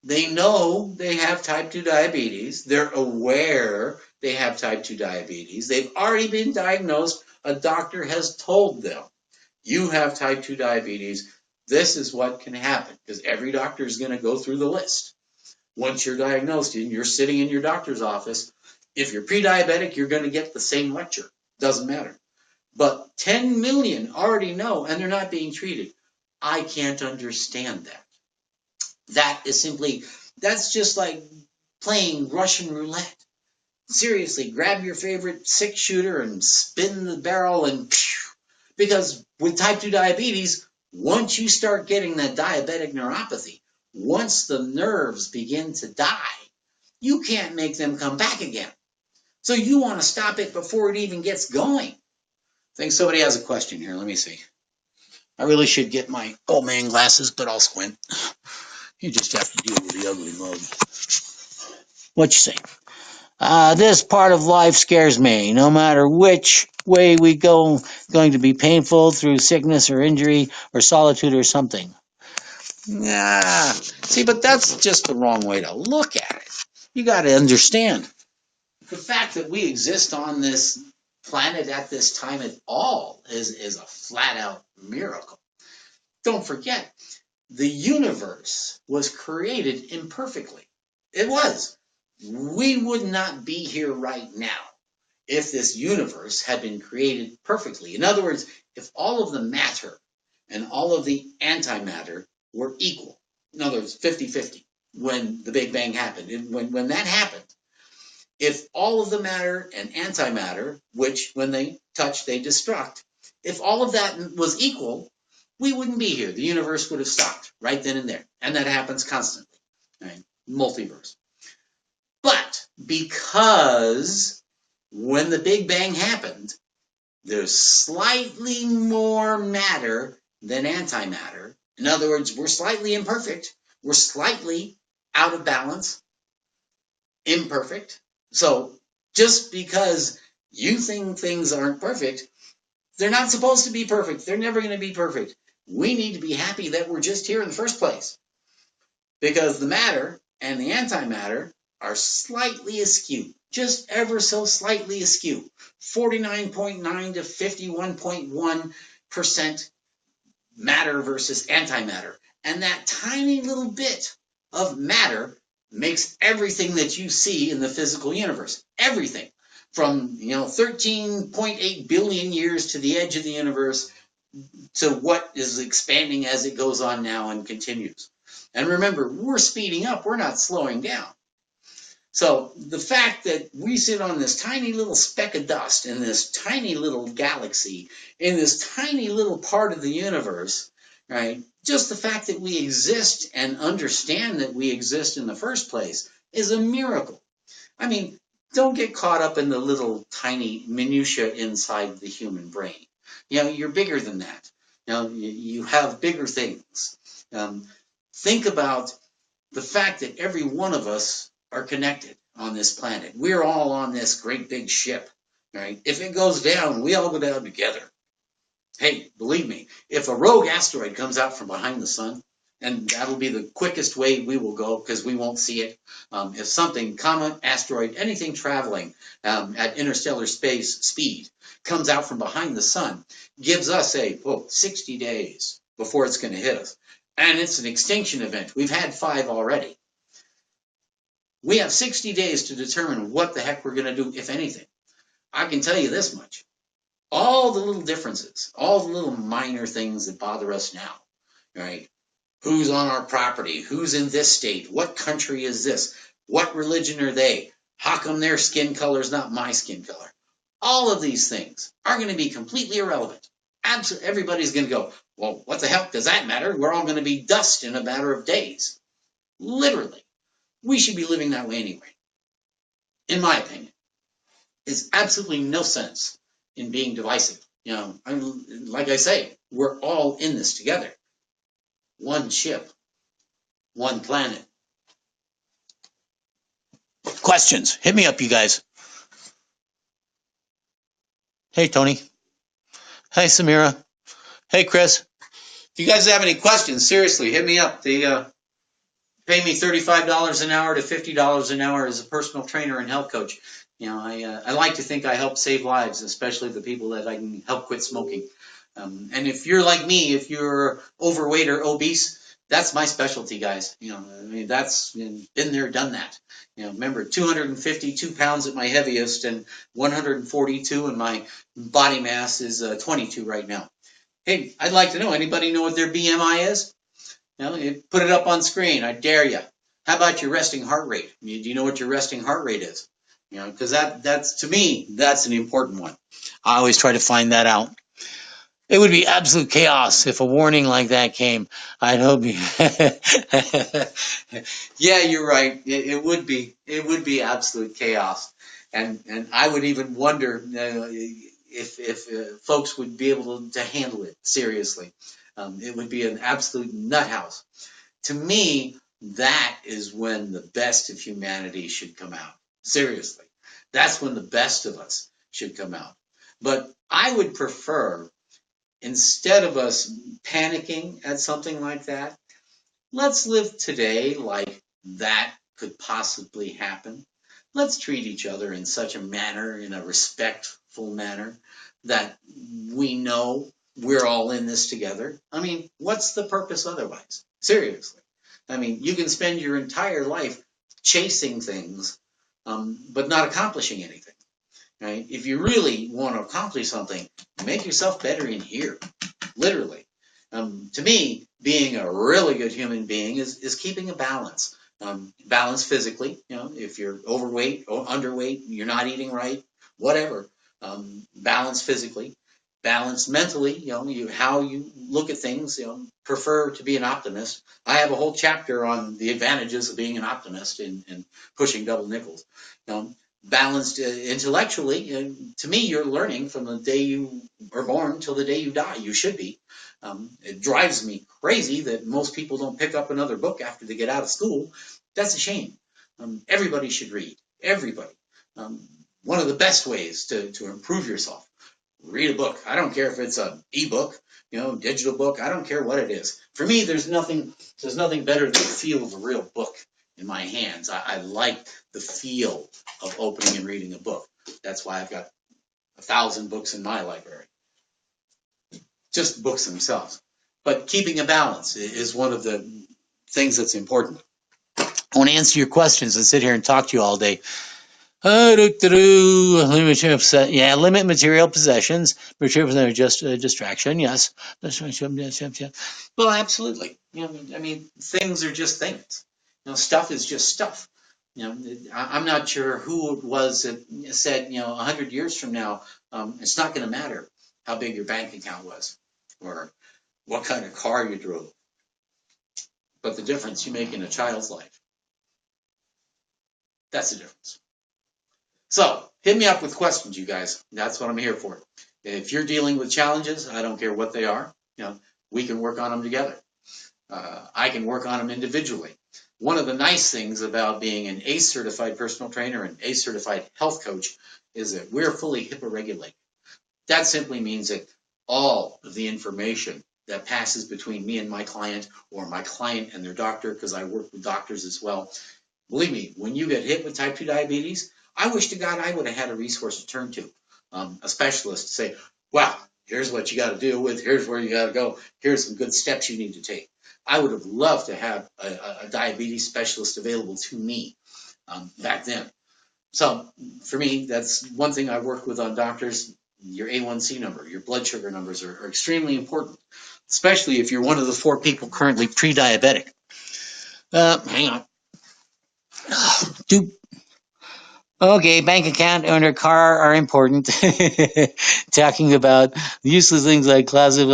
They know they have type 2 diabetes. They're aware they have type 2 diabetes. They've already been diagnosed. A doctor has told them, you have type 2 diabetes. This is what can happen, because every doctor is going to go through the list. Once you're diagnosed and you're sitting in your doctor's office, if you're pre-diabetic, you're going to get the same lecture. Doesn't matter. But 10 million already know, and they're not being treated. I can't understand that. That's just like playing Russian roulette. Seriously, grab your favorite 6-shooter and spin the barrel and because with type 2 diabetes, once you start getting that diabetic neuropathy, once the nerves begin to die, you can't make them come back again. So you want to stop it before it even gets going. I think somebody has a question here. Let me see. I really should get my old man glasses, but I'll squint. You just have to deal with the ugly mug. What you say? This part of life scares me. No matter which way we go, going to be painful through sickness or injury or solitude or something. Yeah. See, but that's just the wrong way to look at it. You got to understand the fact that we exist on this planet at this time at all is a flat out miracle. Don't forget, the universe was created imperfectly. It was. We would not be here right now if this universe had been created perfectly. In other words, if all of the matter and all of the antimatter were equal. In other words, 50-50 when the Big Bang happened. When that happened, if all of the matter and antimatter, which when they touch, they destruct, if all of that was equal, we wouldn't be here. The universe would have stopped right then and there. And that happens constantly. Right? Multiverse. But because when the Big Bang happened, there's slightly more matter than antimatter. In other words, we're slightly imperfect. We're slightly out of balance, imperfect. So just because you think things aren't perfect, they're not supposed to be perfect. They're never going to be perfect. We need to be happy that we're just here in the first place, because the matter and the antimatter are slightly askew, just ever so slightly askew, 49.9 to 51.1% matter versus antimatter. And that tiny little bit of matter makes everything that you see in the physical universe. Everything. From 13.8 billion years to the edge of the universe to what is expanding as it goes on now and continues. And remember, we're speeding up. We're not slowing down. So the fact that we sit on this tiny little speck of dust in this tiny little galaxy, in this tiny little part of the universe, right? Just the fact that we exist and understand that we exist in the first place is a miracle. I mean, don't get caught up in the little tiny minutia inside the human brain. You're bigger than that. You have bigger things. Think about the fact that every one of us are connected on this planet. We're all on this great big ship, right? If it goes down, we all go down together. Hey, believe me, if a rogue asteroid comes out from behind the sun, and that'll be the quickest way we will go because we won't see it. If something, comet, asteroid, anything traveling at interstellar space speed comes out from behind the sun, gives us 60 days before it's going to hit us. And it's an extinction event. We've had 5 already. We have 60 days to determine what the heck we're going to do, if anything. I can tell you this much. All the little differences, all the little minor things that bother us now, right? Who's on our property? Who's in this state? What country is this? What religion are they? How come their skin color is not my skin color? All of these things are going to be completely irrelevant. Absolutely, everybody's going to go, well, what the heck does that matter? We're all going to be dust in a matter of days. Literally. We should be living that way anyway, in my opinion. There's absolutely no sense in being divisive. Like I say, we're all in this together. One ship, one planet. Questions? Hit me up, you guys. Hey, Tony. Hey, Samira. Hey, Chris. If you guys have any questions, seriously, hit me up. They pay me $35 an hour to $50 an hour as a personal trainer and health coach. I like to think I help save lives, especially the people that I can help quit smoking. And if you're like me, if you're overweight or obese, that's my specialty, guys. That's been there, done that. Remember, 252 pounds at my heaviest and 142, and my body mass is 22 right now. Hey, I'd like to know, anybody know what their BMI is? Put it up on screen. I dare you. How about your resting heart rate? Do you know what your resting heart rate is? Because that's, to me, that's an important one. I always try to find that out. It would be absolute chaos if a warning like that came. I'd hope you. Yeah, you're right. It would be. It would be absolute chaos, and I would even wonder if folks would be able to handle it seriously. It would be an absolute nut house. To me, that is when the best of humanity should come out. Seriously, that's when the best of us should come out. But I would prefer, instead of us panicking at something like that, let's live today like that could possibly happen. Let's treat each other in such a manner, in a respectful manner, that we know we're all in this together. I mean, what's the purpose otherwise? Seriously. I mean, you can spend your entire life chasing things, but not accomplishing anything. Right? If you really want to accomplish something, make yourself better in here, literally. To me, being a really good human being is keeping a balance. Balance physically, if you're overweight or underweight, you're not eating right, whatever. Balance physically, balance mentally, how you look at things, prefer to be an optimist. I have a whole chapter on the advantages of being an optimist and pushing double nickels. Balanced intellectually, to me, you're learning from the day you are born till the day you die. You should be. It drives me crazy that most people don't pick up another book after they get out of school. That's a shame. Everybody should read. Everybody. One of the best ways to improve yourself, read a book. I don't care if it's an e-book, digital book. I don't care what it is. For me, there's nothing better than the feel of a real book in my hands. I like the feel of opening and reading a book. That's why I've got 1,000 books in my library. Just books themselves. But keeping a balance is one of the things that's important. I want to answer your questions and sit here and talk to you all day. Limit material possessions. Material possessions are just a distraction. Yes. Well, absolutely. I mean, things are just things. Stuff is just stuff. I'm not sure who it was that said, 100 years from now, it's not going to matter how big your bank account was or what kind of car you drove, but the difference you make in a child's life. That's the difference. So hit me up with questions, you guys. That's what I'm here for. If you're dealing with challenges, I don't care what they are. we can work on them together. I can work on them individually. One of the nice things about being an ACE certified personal trainer and ACE certified health coach is that we're fully HIPAA regulated. That simply means that all of the information that passes between me and my client, or my client and their doctor, because I work with doctors as well. Believe me, when you get hit with type 2 diabetes, I wish to God I would have had a resource to turn to, a specialist to say, wow, here's what you got to deal with, here's where you got to go, here's some good steps you need to take. I would have loved to have a diabetes specialist available to me back then. So for me, that's one thing I work with on doctors. Your A1C number, your blood sugar numbers are extremely important, especially if you're one of the 4 people currently pre-diabetic. Hang on. Do Okay, bank account, owner, car are important. Talking about useless things like closet,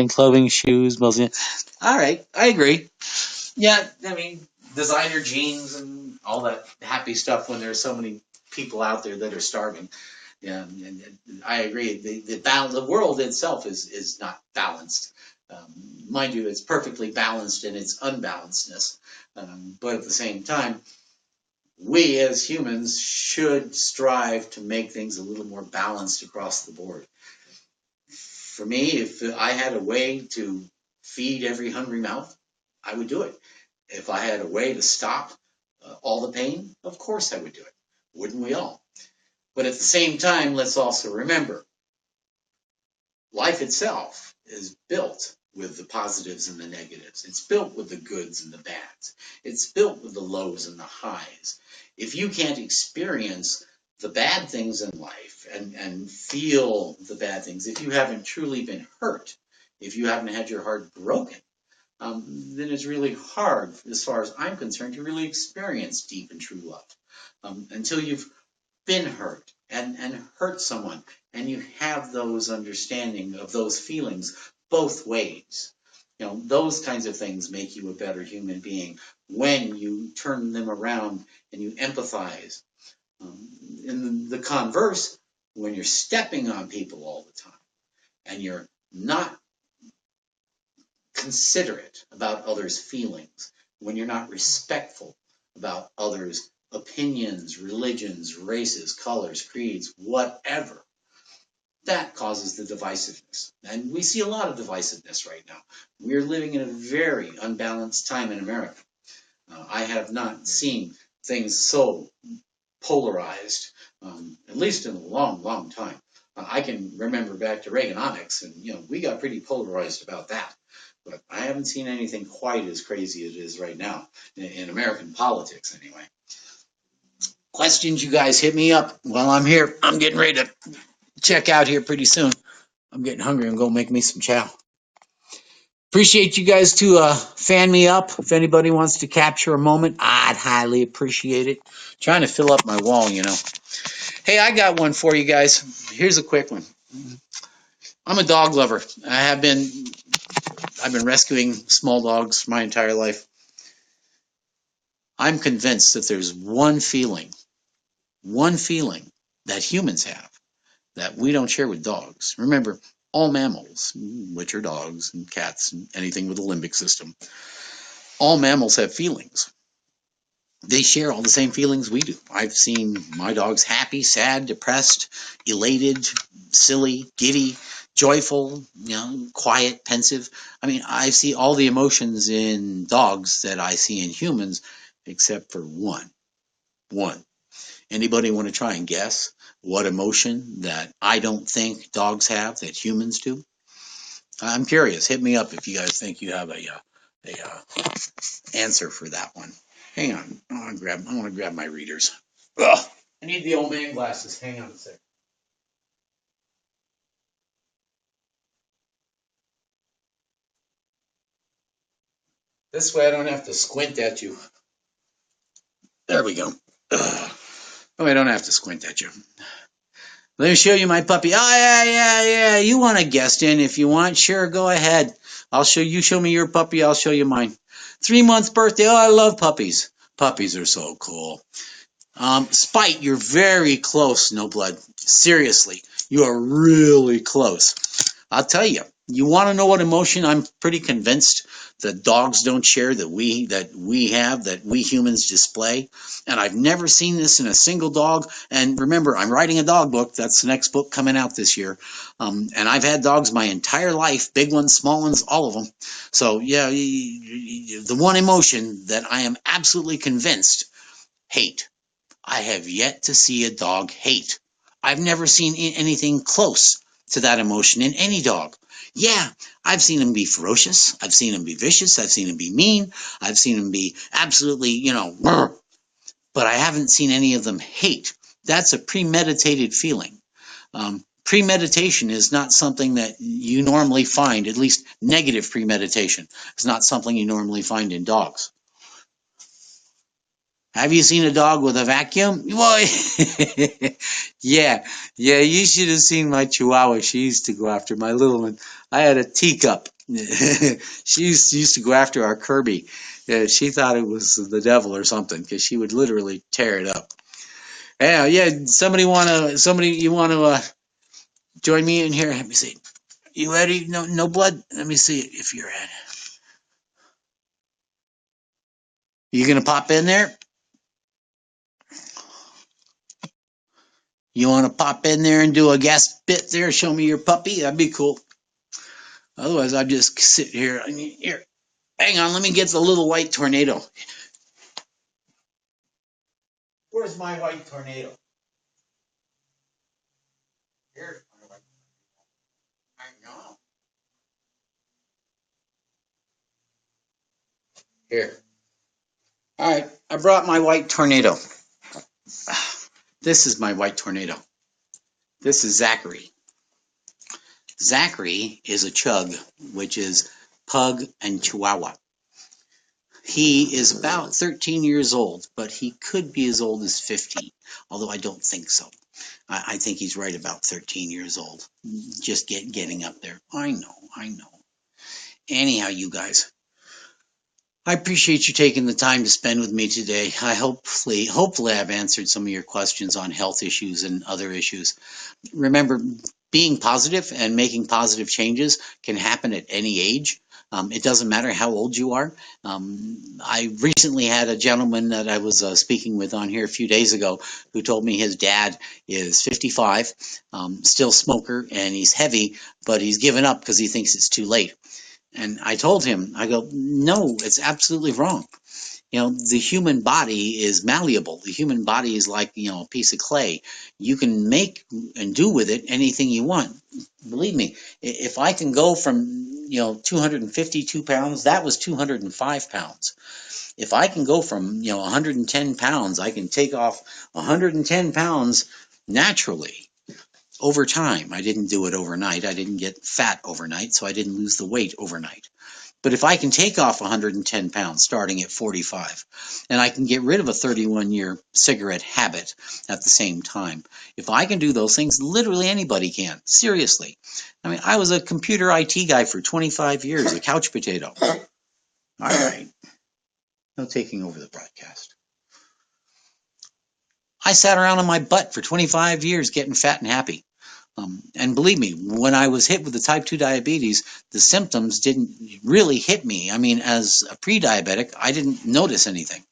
clothing, shoes, mostly. All right, I agree. Yeah, I mean, designer jeans and all that happy stuff when there's so many people out there that are starving. Yeah, and I agree. The world itself is not balanced. Mind you, it's perfectly balanced in its unbalancedness. But at the same time, we as humans should strive to make things a little more balanced across the board. For me, if I had a way to feed every hungry mouth, I would do it. If I had a way to stop all the pain, of course I would do it. Wouldn't we all? But at the same time, let's also remember, life itself is built with the positives and the negatives. It's built with the goods and the bads. It's built with the lows and the highs. If you can't experience the bad things in life and feel the bad things, if you haven't truly been hurt, if you haven't had your heart broken, then it's really hard, as far as I'm concerned, to really experience deep and true love. Until you've been hurt and hurt someone, and you have those understanding of those feelings both ways. Those kinds of things make you a better human being when you turn them around and you empathize. In the converse, when you're stepping on people all the time and you're not considerate about others' feelings, when you're not respectful about others' opinions, religions, races, colors, creeds, whatever, that causes the divisiveness. And we see a lot of divisiveness right now. We're living in a very unbalanced time in America. I have not seen things so polarized, at least in a long, long time. I can remember back to Reaganomics, and we got pretty polarized about that. But I haven't seen anything quite as crazy as it is right now in American politics, anyway. Questions, you guys hit me up while I'm here. I'm getting ready to check out here pretty soon. I'm getting hungry. I'm going to make me some chow. Appreciate you guys to fan me up. If anybody wants to capture a moment, I'd highly appreciate it. Trying to fill up my wall, Hey, I got one for you guys. Here's a quick one. I'm a dog lover. I've been rescuing small dogs my entire life. I'm convinced that there's one feeling that humans have that we don't share with dogs. Remember, all mammals, which are dogs and cats and anything with a limbic system, all mammals have feelings. They share all the same feelings we do. I've seen my dogs happy, sad, depressed, elated, silly, giddy, joyful, quiet, pensive. I mean, I see all the emotions in dogs that I see in humans, except for one. Anybody want to try and guess what emotion that I don't think dogs have that humans do? I'm curious. Hit me up if you guys think you have a answer for that one. Hang on. I want to grab my readers. Ugh. I need the old man glasses. Hang on a sec. This way I don't have to squint at you. There we go. Ugh. Oh, I don't have to squint at you. Let me show you my puppy. Oh, yeah. You want a guest in if you want? Sure, go ahead. Show me your puppy. I'll show you mine. 3-month birthday. Oh, I love puppies. Puppies are so cool. Spite, you're very close, No Blood. Seriously, you are really close. I'll tell you, You want to know what emotion I'm pretty convinced that dogs don't share, that we have, that we humans display? And I've never seen this in a single dog. And remember, I'm writing a dog book. That's the next book coming out this year. And I've had dogs my entire life, big ones, small ones, all of them. So yeah, the one emotion that I am absolutely convinced, hate. I have yet to see a dog hate. I've never seen anything close to that emotion in any dog. Yeah, I've seen him be ferocious. I've seen him be vicious. I've seen him be mean. I've seen him be absolutely, but I haven't seen any of them hate. That's a premeditated feeling. Premeditation is not something that you normally find, at least negative premeditation. It's not something you normally find in dogs. Have you seen a dog with a vacuum? Boy, yeah, you should have seen my Chihuahua. She used to go after my little one. I had a teacup. She used to go after our Kirby. She thought it was the devil or something because she would literally tear it up. Yeah. Somebody you want to join me in here? Let me see. You ready? No blood. Let me see if you're ready. You gonna pop in there? You want to pop in there and do a guest bit there? Show me your puppy? That'd be cool. Otherwise, I'd just sit here. I mean, here, hang on. Let me get the little white tornado. Where's my white tornado? Here's my white tornado. I know. Here. All right. I brought my white tornado. This is my white tornado. This is Zachary. Zachary is a chug, which is pug and chihuahua. He is about 13 years old, but he could be as old as 50, although I don't think so. I think he's right about 13 years old. Just getting up there. I know. Anyhow, you guys, I appreciate you taking the time to spend with me today. I hopefully I've answered some of your questions on health issues and other issues. Remember, being positive and making positive changes can happen at any age. It doesn't matter how old you are. I recently had a gentleman that I was speaking with on here a few days ago who told me his dad is 55, still smoker, and he's heavy, but he's given up because he thinks it's too late. And I told him, I go, no, it's absolutely wrong. The human body is malleable. The human body is like, a piece of clay. You can make and do with it anything you want. Believe me, if I can go from, 252 pounds, that was 205 pounds. If I can go from, 110 pounds, I can take off 110 pounds naturally over time. I didn't do it overnight. I didn't get fat overnight, so I didn't lose the weight overnight. But if I can take off 110 pounds starting at 45, and I can get rid of a 31-year cigarette habit at the same time, if I can do those things, literally anybody can. Seriously. I mean, I was a computer IT guy for 25 years, a couch potato. All right. No taking over the broadcast. I sat around on my butt for 25 years getting fat and happy. And believe me, when I was hit with the type 2 diabetes, the symptoms didn't really hit me. I mean, as a pre-diabetic, I didn't notice anything.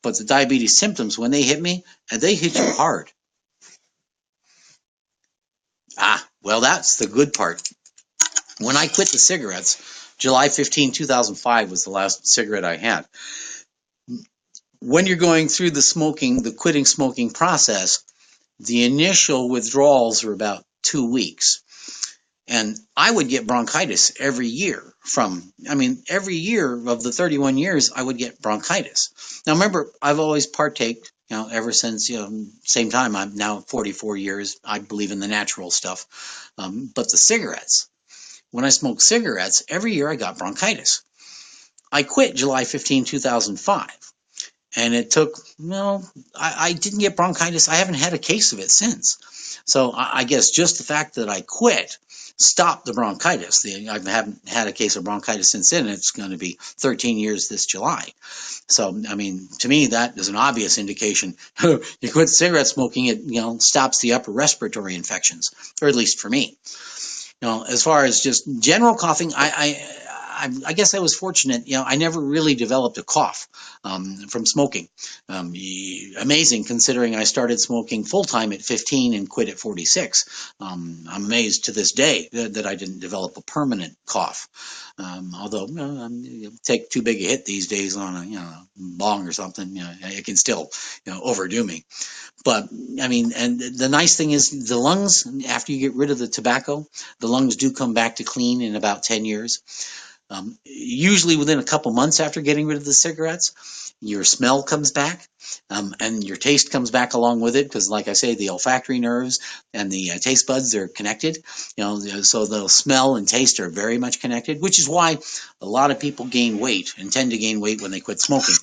But the diabetes symptoms, when they hit me, they hit you hard. Well, that's the good part. When I quit the cigarettes, July 15, 2005 was the last cigarette I had. When you're going through the quitting smoking process, the initial withdrawals are about 2 weeks. And I would get bronchitis every year every year of the 31 years, I would get bronchitis. Now, remember, I've always partaked, ever since, same time, I'm now 44 years. I believe in the natural stuff. But the cigarettes, when I smoked cigarettes, every year I got bronchitis. I quit July 15, 2005. And it took, I didn't get bronchitis. I haven't had a case of it since. So I guess just the fact that I quit stopped the bronchitis. I haven't had a case of bronchitis since then. It's going to be 13 years this July. So, I mean, to me, that is an obvious indication. You quit cigarette smoking, it, stops the upper respiratory infections, or at least for me. as far as just general coughing, I guess I was fortunate. I never really developed a cough from smoking. Amazing considering I started smoking full time at 15 and quit at 46. I'm amazed to this day that I didn't develop a permanent cough. Although take too big a hit these days on a bong or something, it can still overdo me. But I mean, and the nice thing is the lungs, after you get rid of the tobacco, the lungs do come back to clean in about 10 years. Usually within a couple months after getting rid of the cigarettes, your smell comes back, and your taste comes back along with it, because like I say, the olfactory nerves and the taste buds are connected. So the smell and taste are very much connected, which is why a lot of people gain weight and tend to gain weight when they quit smoking,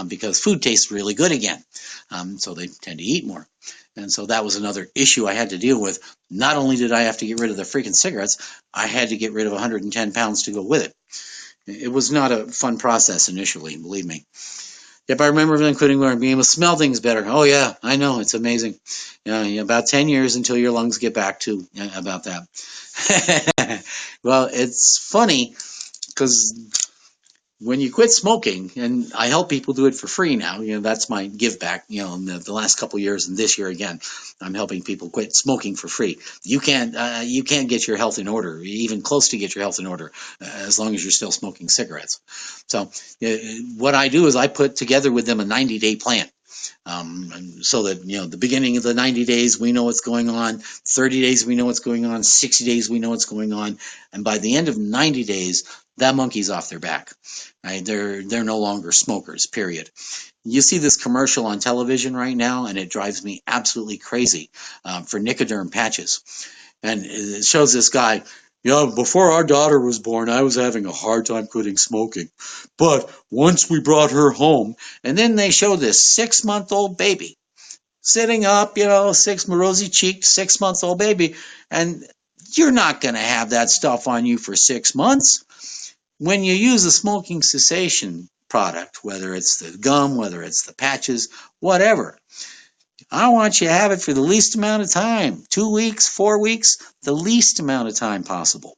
because food tastes really good again. So they tend to eat more. And so that was another issue I had to deal with. Not only did I have to get rid of the freaking cigarettes, I had to get rid of 110 pounds to go with it. It was not a fun process initially, believe me. Yep, I remember then quitting and being able to smell things better. Oh yeah, I know, it's amazing. About 10 years until your lungs get back to about that. Well, it's funny because when you quit smoking, and I help people do it for free now, that's my give back, in the last couple of years, and this year again, I'm helping people quit smoking for free. You can't get your health in order, even close to get your health in order, as long as you're still smoking cigarettes. So what I do is I put together with them a 90-day plan. So that, the beginning of the 90 days, we know what's going on, 30 days, we know what's going on, 60 days, we know what's going on. And by the end of 90 days, that monkey's off their back, right? They're no longer smokers, period. You see this commercial on television right now, and it drives me absolutely crazy, for Nicoderm patches. And it shows this guy, before our daughter was born, I was having a hard time quitting smoking. But once we brought her home, and then they show this 6-month-old baby sitting up, six rosy cheeked 6-month-old baby, and you're not going to have that stuff on you for 6 months. When you use a smoking cessation product, whether it's the gum, whether it's the patches, whatever, I want you to have it for the least amount of time. 2 weeks, 4 weeks, the least amount of time possible.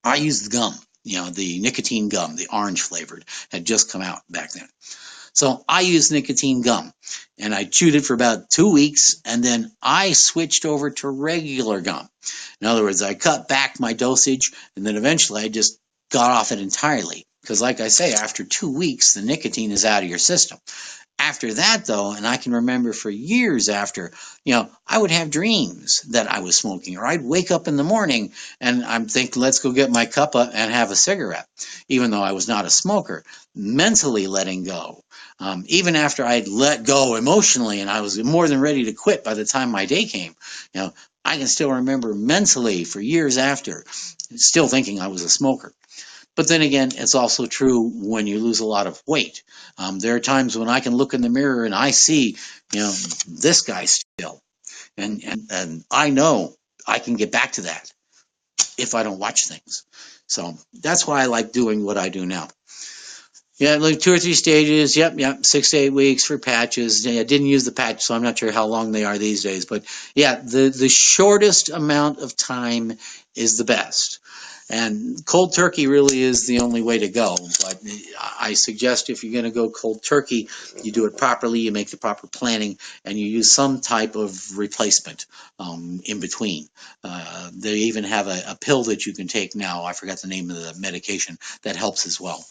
I used the gum, the nicotine gum, the orange flavored, had just come out back then. So I used nicotine gum, and I chewed it for about 2 weeks, and then I switched over to regular gum. In other words, I cut back my dosage, and then eventually I just got off it entirely. Because like I say, after 2 weeks, the nicotine is out of your system. After that, though, and I can remember for years after, I would have dreams that I was smoking, or I'd wake up in the morning and I'm thinking, let's go get my cuppa and have a cigarette, even though I was not a smoker. Mentally letting go. Even after I'd let go emotionally and I was more than ready to quit by the time my day came, I can still remember mentally for years after, still thinking I was a smoker. But then again, it's also true when you lose a lot of weight. There are times when I can look in the mirror and I see, this guy still. And I know I can get back to that if I don't watch things. So that's why I like doing what I do now. Yeah, like 2 or 3 stages. Yep. 6 to 8 weeks for patches. I didn't use the patch, so I'm not sure how long they are these days. But yeah, the shortest amount of time is the best. And cold turkey really is the only way to go. But I suggest if you're going to go cold turkey, you do it properly, you make the proper planning, and you use some type of replacement in between. They even have a pill that you can take now. I forgot the name of the medication that helps as well.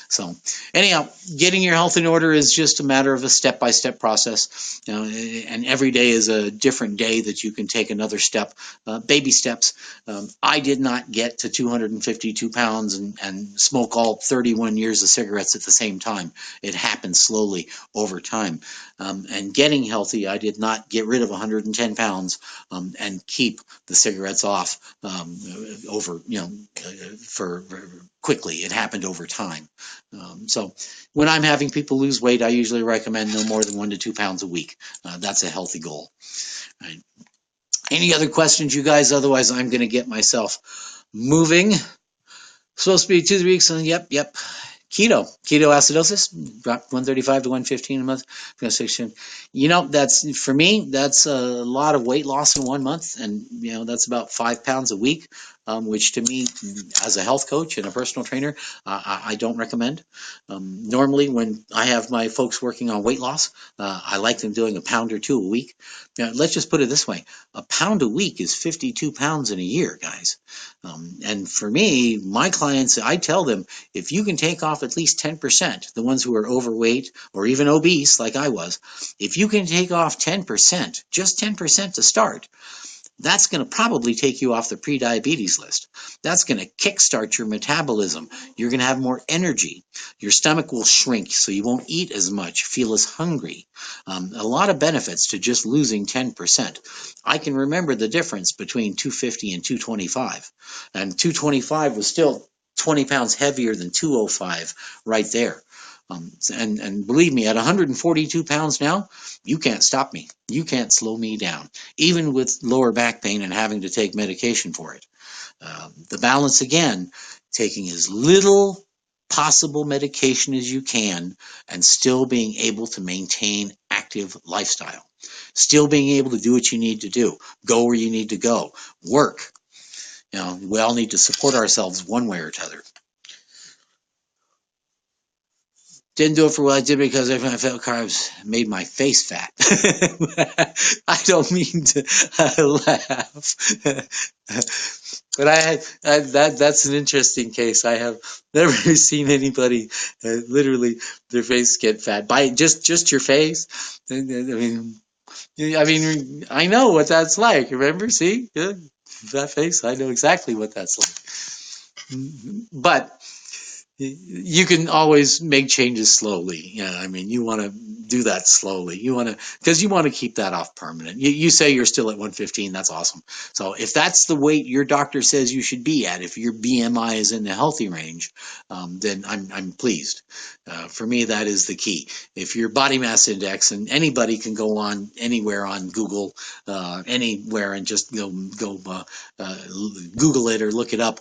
So anyhow, getting your health in order is just a matter of a step-by-step process, and every day is a different day that you can take another step, baby steps. I did not get to 252 pounds and smoke all 31 years of cigarettes at the same time. It happened slowly over time. And getting healthy, I did not get rid of 110 pounds and keep the cigarettes off for quickly. It happened over time. So when I'm having people lose weight, I usually recommend no more than 1 to 2 pounds a week. That's a healthy goal. Right. Any other questions, you guys? Otherwise, I'm going to get myself moving. Supposed to be 2 weeks, and yep. Ketoacidosis dropped 135 to 115 a month. That's for me. That's a lot of weight loss in 1 month, and that's about 5 pounds a week. which to me, as a health coach and a personal trainer, I don't recommend. Normally, when I have my folks working on weight loss, I like them doing a pound or two a week. Now, let's just put it this way. A pound a week is 52 pounds in a year, guys. And for me, my clients, I tell them, if you can take off at least 10%, the ones who are overweight or even obese like I was, if you can take off 10%, just 10% to start, that's going to probably take you off the pre-diabetes list. That's going to kickstart your metabolism. You're going to have more energy. Your stomach will shrink so you won't eat as much, feel as hungry. A lot of benefits to just losing 10%. I can remember the difference between 250 and 225. And 225 was still 20 pounds heavier than 205 right there. And believe me, at 142 pounds now, you can't stop me. You can't slow me down, even with lower back pain and having to take medication for it. The balance again, taking as little possible medication as you can and still being able to maintain active lifestyle, still being able to do what you need to do, go where you need to go, work. We all need to support ourselves one way or t'other. Didn't do it for what I did because I felt carbs made my face fat. I don't mean to laugh. But that's an interesting case. I have never seen anybody literally their face get fat by just your face. I mean, I know what that's like. Remember? See, yeah, that face. I know exactly what that's like. But you can always make changes slowly. Yeah, I mean, you want to do that slowly. You want to, because you want to keep that off permanent. You say you're still at 115. That's awesome. So if that's the weight your doctor says you should be at, if your BMI is in the healthy range, then I'm pleased. For me, that is the key. If your body mass index, and anybody can go on anywhere on Google, anywhere, and just go Google it or look it up,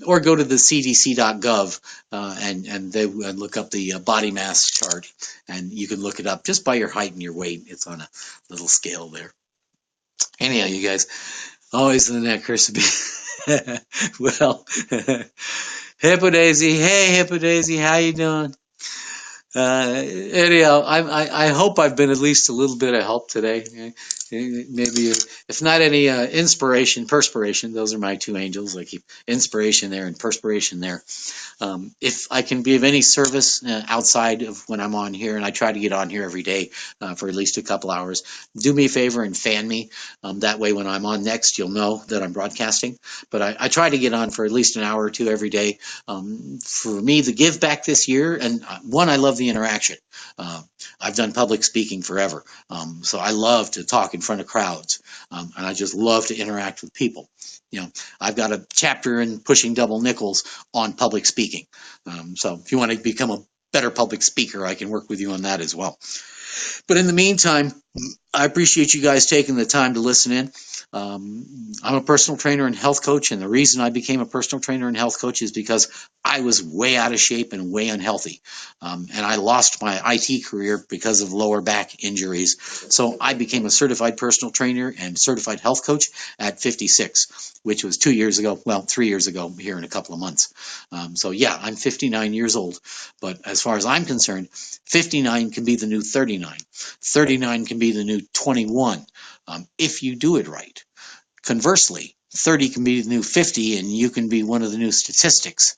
or go to the CDC.gov. And they look up the body mass chart, and you can look it up just by your height and your weight. It's on a little scale there. Anyhow, you guys, always in the neck, Chris. Well, Hippo Daisy, hey Hippo Daisy, how you doing? Anyhow, I hope I've been at least a little bit of help today. Maybe, if not any inspiration, perspiration. Those are my two angels. I keep inspiration there and perspiration there. If I can be of any service outside of when I'm on here, and I try to get on here every day for at least a couple hours, do me a favor and fan me. That way when I'm on next, you'll know that I'm broadcasting. But I try to get on for at least an hour or two every day. For me, the give back this year, and one, I love the interaction. I've done public speaking forever, so I love to talk in front of crowds, and I just love to interact with people. I've got a chapter in Pushing Double Nickels on public speaking. So if you want to become a better public speaker, I can work with you on that as well. But in the meantime, I appreciate you guys taking the time to listen in. I'm a personal trainer and health coach, and the reason I became a personal trainer and health coach is because I was way out of shape and way unhealthy. And I lost my IT career because of lower back injuries. So I became a certified personal trainer and certified health coach at 56, which was 2 years ago. Well, 3 years ago here in a couple of months. So yeah, I'm 59 years old. But as far as I'm concerned, 59 can be the new 39. 39 can be the new 21 if you do it right. Conversely, 30 can be the new 50, and you can be one of the new statistics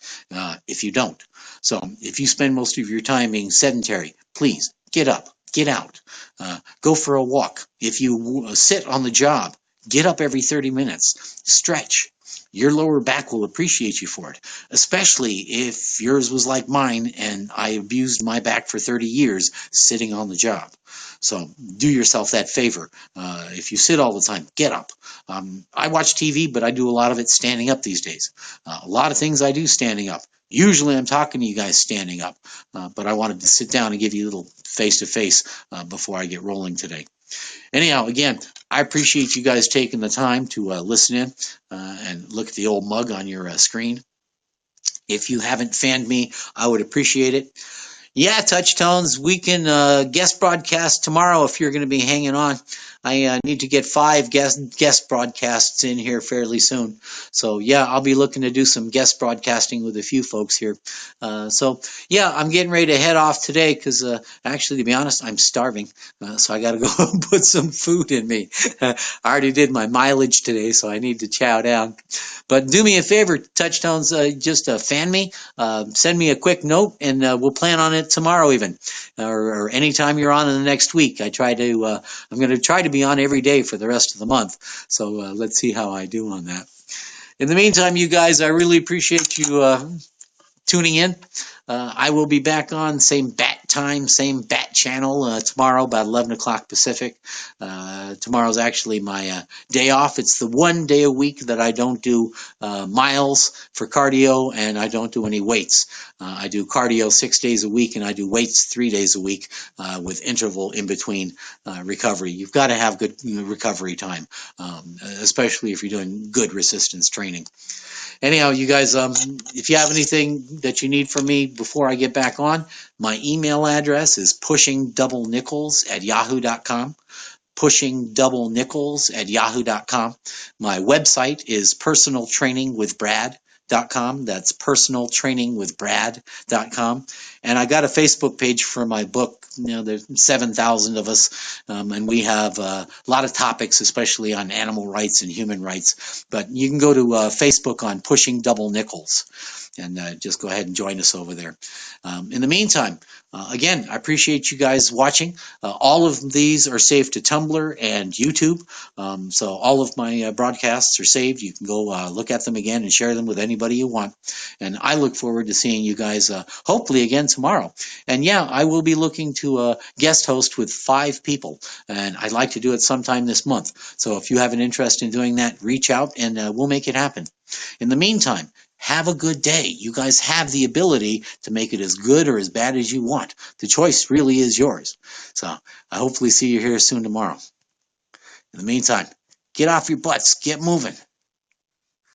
if you don't. So if you spend most of your time being sedentary, please get up, get out, go for a walk. If you sit on the job, get up every 30 minutes, stretch. Your lower back will appreciate you for it, especially if yours was like mine and I abused my back for 30 years sitting on the job. So do yourself that favor. If you sit all the time, get up. I watch TV, but I do a lot of it standing up these days. A lot of things I do standing up. Usually I'm talking to you guys standing up, but I wanted to sit down and give you a little face-to-face before I get rolling today. Anyhow, again, I appreciate you guys taking the time to listen in and look at the old mug on your screen. If you haven't fanned me, I would appreciate it. Yeah, Touch Tones, we can guest broadcast tomorrow if you're going to be hanging on. I need to get 5 guest broadcasts in here fairly soon. So yeah, I'll be looking to do some guest broadcasting with a few folks here. So yeah, I'm getting ready to head off today because actually, to be honest, I'm starving. So I got to go put some food in me. I already did my mileage today, so I need to chow down. But do me a favor, Touchstones, just fan me, send me a quick note, and we'll plan on it tomorrow even, or anytime you're on in the next week. I'm going to try to be on every day for the rest of the month. So let's see how I do on that. In the meantime, you guys, I really appreciate you tuning in. I will be back on same bat time, same bat channel tomorrow about 11 o'clock Pacific. Tomorrow's actually my day off. It's the one day a week that I don't do miles for cardio, and I don't do any weights. I do cardio 6 days a week, and I do weights 3 days a week with interval in between recovery. You've got to have good recovery time, especially if you're doing good resistance training. Anyhow, you guys, if you have anything that you need from me before I get back on, my email address is pushingdoublenickels@yahoo.com. Pushingdoublenickels@yahoo.com. My website is personaltrainingwithbrad.com. That's personaltrainingwithbrad.com. And I got a Facebook page for my book. There's 7,000 of us, and we have a lot of topics, especially on animal rights and human rights. But you can go to Facebook on Pushing Double Nickels, and just go ahead and join us over there. In the meantime, again, I appreciate you guys watching. All of these are saved to Tumblr and YouTube, so all of my broadcasts are saved. You can go look at them again and share them with anybody you want. And I look forward to seeing you guys hopefully again tomorrow. And yeah, I will be looking to guest host with 5 people, and I'd like to do it sometime this month. So if you have an interest in doing that, reach out and we'll make it happen. In the meantime, have a good day. You guys have the ability to make it as good or as bad as you want. The choice really is yours. So I hopefully see you here soon tomorrow. In the meantime, get off your butts, get moving.